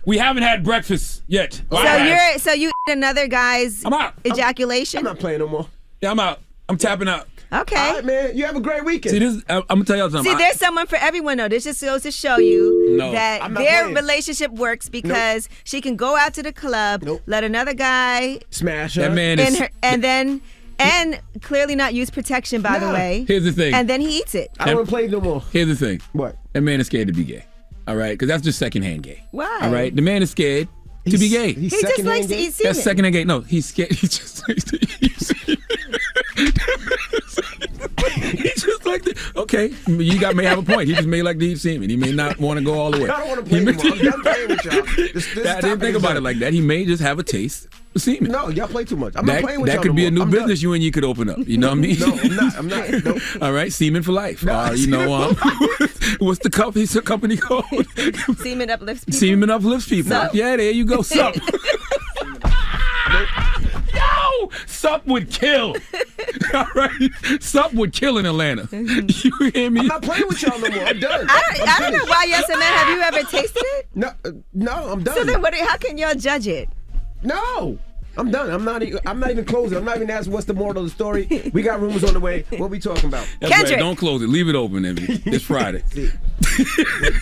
A: We haven't had breakfast yet.
C: So you eat another guy's ejaculation?
B: I'm not playing no more.
A: Yeah, I'm out. I'm tapping out.
C: Okay.
B: All right, man. You have a great weekend.
A: See, I'm gonna tell y'all something.
C: See, there's someone for everyone, though. This just goes to show you that
B: I'm not
C: their
B: playing.
C: relationship works because she can go out to the club, let another guy
B: smash her,
A: that man is,
C: and clearly not use protection, by the way.
A: Here's the thing.
C: And then he eats it.
B: I don't want to play no more.
A: Here's the thing.
B: What?
A: That man is scared to be gay. All right? Because that's just secondhand gay.
C: Why?
A: All right? The man is scared to be gay.
C: He just likes to eat semen.
A: That's secondhand gay. No, he's scared. He just likes to eat semen. He just like to, okay, you may have a point. He just may like to eat semen. He may not want to go all the way.
B: I don't want to play anymore. I'm done playing with y'all.
A: I didn't think about it like that. He may just have a taste of semen.
B: No, y'all play too much. I'm not playing with y'all.
A: That could be a new
B: I'm
A: business you and you could open up. You know what I mean?
B: No, I'm not. No.
A: All right, semen for life. You know, what's the company called?
C: Semen uplifts people.
A: Semen uplifts people.
C: Sup.
A: Yeah, there you go. Sup. Yo, Sup would kill. All right, Sup would kill in Atlanta. You hear me?
B: I'm not playing with y'all no more. I'm done.
C: I don't know why yes and man. Have you ever tasted it?
B: No, I'm done.
C: So then, how can y'all judge it?
B: No. I'm done. I'm not even closing. I'm not even asking what's the moral of the story. We got rumors on the way. What we talking about?
A: That's Kendrick. Right. Don't close it. Leave it open, Emily. It's Friday.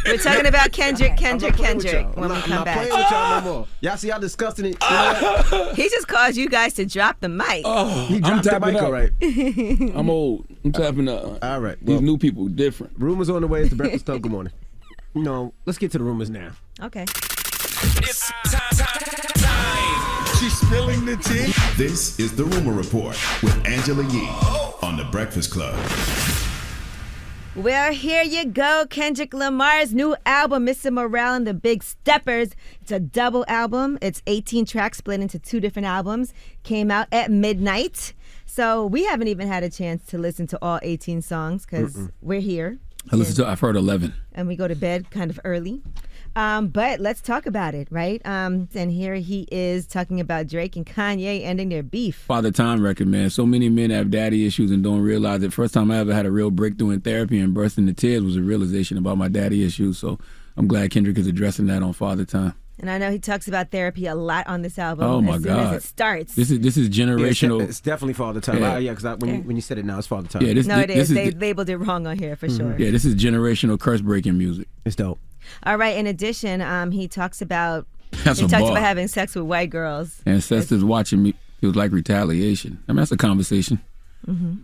C: We're talking about Kendrick when we come back.
B: I'm not playing with y'all no more. Y'all see how disgusting it is?
C: He just caused you guys to drop the mic.
B: He dropped the mic, all right.
A: I'm old. I'm tapping up.
B: All right.
A: These new people different.
B: Rumors on the way. It's the Breakfast Club. Good morning. No, let's get to the rumors now.
C: Okay.
E: It's time.
D: She's spilling the tea. This is the Rumor Report with Angela Yee. on The Breakfast Club.
C: Well, here you go. Kendrick Lamar's new album, Mr. Morale and the Big Steppers. It's a double album. It's 18 tracks split into 2 different albums. Came out at midnight. So we haven't even had a chance to listen to all 18 songs because we're here.
A: I've heard 11.
C: And we go to bed kind of early. But let's talk about it, right? And here he is talking about Drake and Kanye ending their beef.
A: Father Time record, man. So many men have daddy issues and don't realize it. First time I ever had a real breakthrough in therapy and burst into tears was a realization about my daddy issues. So I'm glad Kendrick is addressing that on Father Time.
C: And I know he talks about therapy a lot on this album.
A: Oh my
C: as
A: God!
C: Soon as it starts.
A: This is generational.
B: Yeah, it's definitely Father Time.
A: Yeah.
B: Because when you said it now, it's Father Time.
A: Yeah,
C: it is. They labeled it wrong on here for sure.
A: Yeah, this is generational curse breaking music.
B: It's dope.
C: All right. In addition, he talks about
A: That's a bar.
C: about having sex with white girls.
A: Ancestors watching me feels like retaliation. I mean, that's a conversation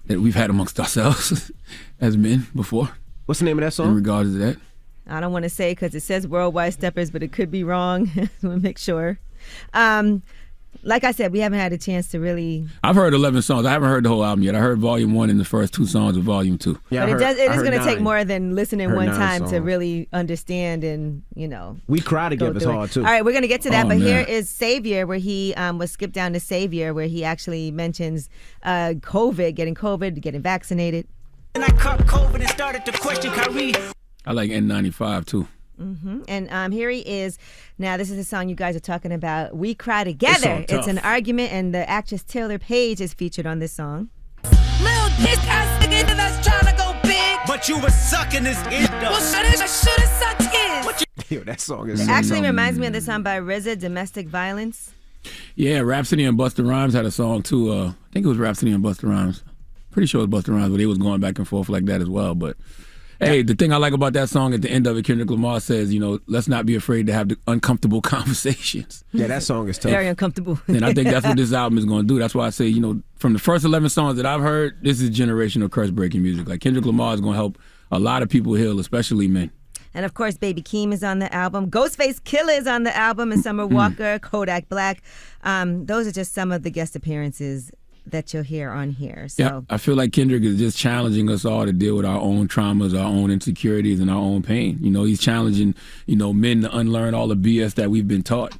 A: that we've had amongst ourselves as men before.
B: What's the name of that song?
A: In regards to that.
C: I don't want to say because it says Worldwide Steppers, but it could be wrong. I want to make sure. Like I said, we haven't had a chance to really.
A: I've heard 11 songs. I haven't heard the whole album yet. I heard Volume 1 and the first 2 songs of Volume 2.
B: Yeah,
C: but it is going to take more than listening one time
B: songs
C: to really understand and,
B: We cry together. It's hard, too.
C: All right, we're going to get to that.
A: Oh,
C: but
A: man.
C: Here is Savior, where he was skipped down to Savior, where he actually mentions getting COVID, getting vaccinated.
E: And I caught COVID and started to question Kyrie.
A: I like N95, too.
C: And here he is. Now, this is the song you guys are talking about. We Cry Together. It's an argument, and the actress Taylor Page is featured on this song.
R: Little bitch got sick into that's trying to go big.
E: But you were sucking his ear.
R: Well, I should have sucked his.
B: Yo, that song is
C: It actually reminds me of the song by RZA, Domestic Violence.
A: Yeah, Rhapsody and Busta Rhymes had a song, too. I think it was Rhapsody and Busta Rhymes. Pretty sure it was Busta Rhymes, but they was going back and forth like that as well. But hey, the thing I like about that song at the end of it, Kendrick Lamar says, let's not be afraid to have the uncomfortable conversations.
B: Yeah, that song is tough.
C: Very uncomfortable.
A: And I think that's what this album is going to do. That's why I say, from the first 11 songs that I've heard, this is generational curse-breaking music. Like, Kendrick Lamar is going to help a lot of people heal, especially men.
C: And of course, Baby Keem is on the album. Ghostface Killah is on the album, and Summer Walker, Kodak Black. Those are just some of the guest appearances that you'll hear on here. So
A: yeah, I feel like Kendrick is just challenging us all to deal with our own traumas, our own insecurities, and our own pain. He's challenging, men to unlearn all the BS that we've been taught.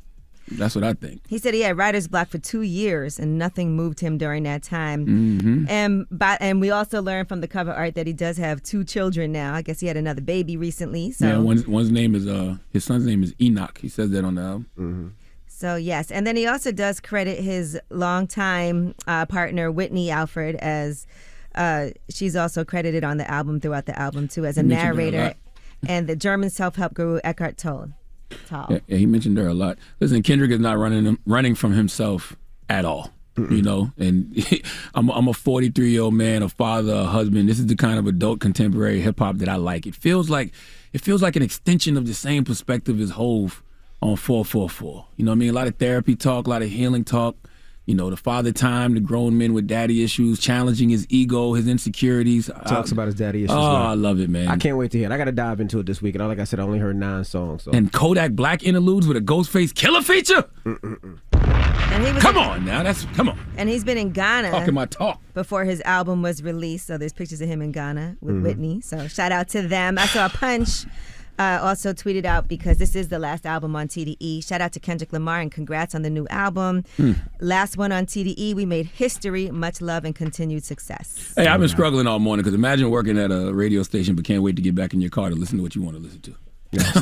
A: That's what I think.
C: He said he had writer's block for 2 years and nothing moved him during that time. And we also learned from the cover art that he does have 2 children now. I guess he had another baby recently. So
A: yeah, one's name is his son's name is Enoch. He says that on the album.
C: So, yes. And then he also does credit his longtime partner, Whitney Alford, as she's also credited on the album throughout the album, too, as a narrator. And the German self-help guru, Eckhart Tolle.
A: Yeah, he mentioned her a lot. Listen, Kendrick is not running from himself at all. And I'm a 43-year-old man, a father, a husband. This is the kind of adult contemporary hip-hop that I like. It feels like an extension of the same perspective as Hove on 444. You know what I mean? A lot of therapy talk, a lot of healing talk. The Father Time, the grown men with daddy issues, challenging his ego, his insecurities.
B: Talks about his daddy issues.
A: Oh, I love it, man.
B: I can't wait to hear it. I got to dive into it this week. And like I said, I only heard 9 songs. So.
A: And Kodak Black interludes with a Ghostface Killah feature?
C: And he was
A: come on.
C: And he's been in Ghana.
A: Talking my talk.
C: Before his album was released. So there's pictures of him in Ghana with Whitney. So shout out to them. I saw Punch also tweeted out, because this is the last album on TDE. Shout out to Kendrick Lamar and congrats on the new album. Last one on TDE. We made history. Much love and continued success.
A: Hey, I've been struggling all morning because imagine working at a radio station but can't wait to get back in your car to listen to what you want to listen to.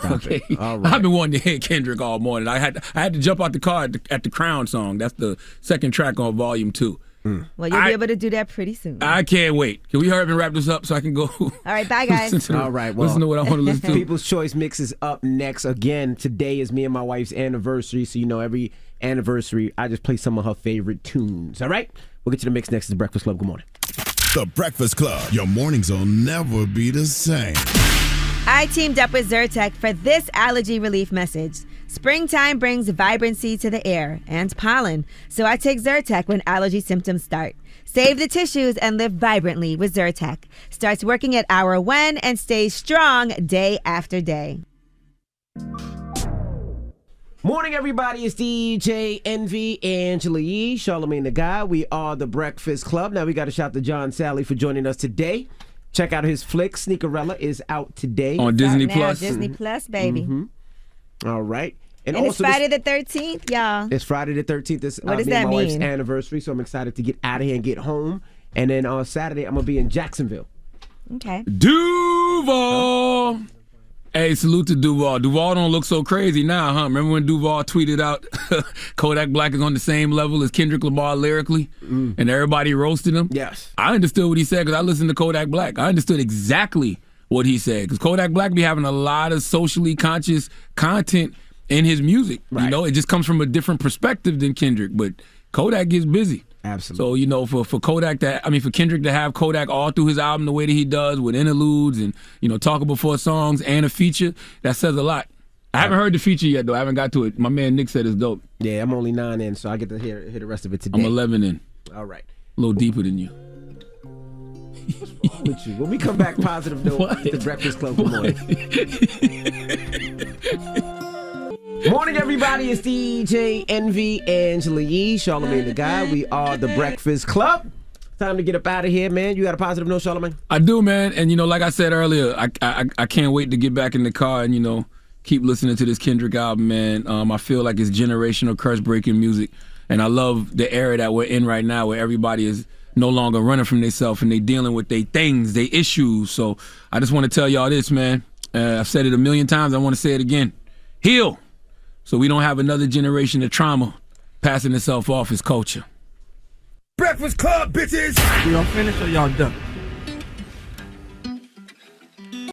B: Okay. All right.
A: I've been wanting to hear Kendrick all morning. I had to jump out the car at the Crown song. That's the second track on Volume 2.
C: Well, you'll be able to do that pretty soon.
A: I can't wait. Can we hurry up and wrap this up so I can go?
C: All right, bye, guys.
B: All right, well,
A: listen to what I want to listen to.
B: People's Choice Mix is up next. Again, today is me and my wife's anniversary, so every anniversary, I just play some of her favorite tunes. All right? We'll get to the mix next. It's The Breakfast Club. Good morning.
D: The Breakfast Club. Your mornings will never be the same.
C: I teamed up with Zyrtec for this allergy relief message. Springtime brings vibrancy to the air and pollen, so I take Zyrtec when allergy symptoms start. Save the tissues and live vibrantly with Zyrtec. Starts working at hour 1 and stays strong day after day.
B: Morning, everybody. It's DJ Envy, Angela Yee, Charlamagne the Guy. We are the Breakfast Club. Now, we got to shout to John Sally for joining us today. Check out his flick. Sneakerella is out today.
A: On Disney Plus.
C: Disney Plus, baby.
B: All right.
C: And it's Friday the 13th, y'all.
B: It's Friday the 13th. It's
C: what does
B: me and
C: that
B: my wife's
C: mean?
B: anniversary, so I'm excited to get out of here and get home. And then on Saturday, I'm going to be in Jacksonville.
C: Okay.
A: Duval. Hey, salute to Duval. Duval don't look so crazy now, huh? Remember when Duval tweeted out Kodak Black is on the same level as Kendrick Lamar lyrically? And everybody roasted him?
B: Yes.
A: I understood what he said because I listened to Kodak Black. I understood exactly what he said because Kodak Black be having a lot of socially conscious content in his music. Right. You know, it just comes from a different perspective than Kendrick, but Kodak gets busy.
B: Absolutely.
A: So, you know, for Kendrick to have Kodak all through his album the way that he does with interludes and, you know, talking before songs and a feature, that says a lot. I haven't heard the feature yet, though. I haven't got to it. My man Nick said it's dope.
B: Yeah, I'm only 9 in, so I get to hear the rest of it today.
A: I'm 11 in.
B: All right.
A: A little deeper than you.
B: What's wrong with you? When we come back positive note, the Breakfast Club. Good morning. Morning, everybody. It's DJ Envy, Angela Yee, Charlamagne the Guy. We are the Breakfast Club. Time to get up out of here, man. You got a positive note, Charlamagne?
A: I do, man. And, you know, like I said earlier, I can't wait to get back in the car and, you know, keep listening to this Kendrick album, man. I feel like it's generational, curse-breaking music. And I love the era that we're in right now where everybody is no longer running from themselves and they dealing with their things, their issues. So I just want to tell y'all this, man. I've said it a million times. I want to say it again. Heal. So we don't have another generation of trauma passing itself off as culture.
E: Breakfast Club, bitches!
L: Y'all finished or y'all done?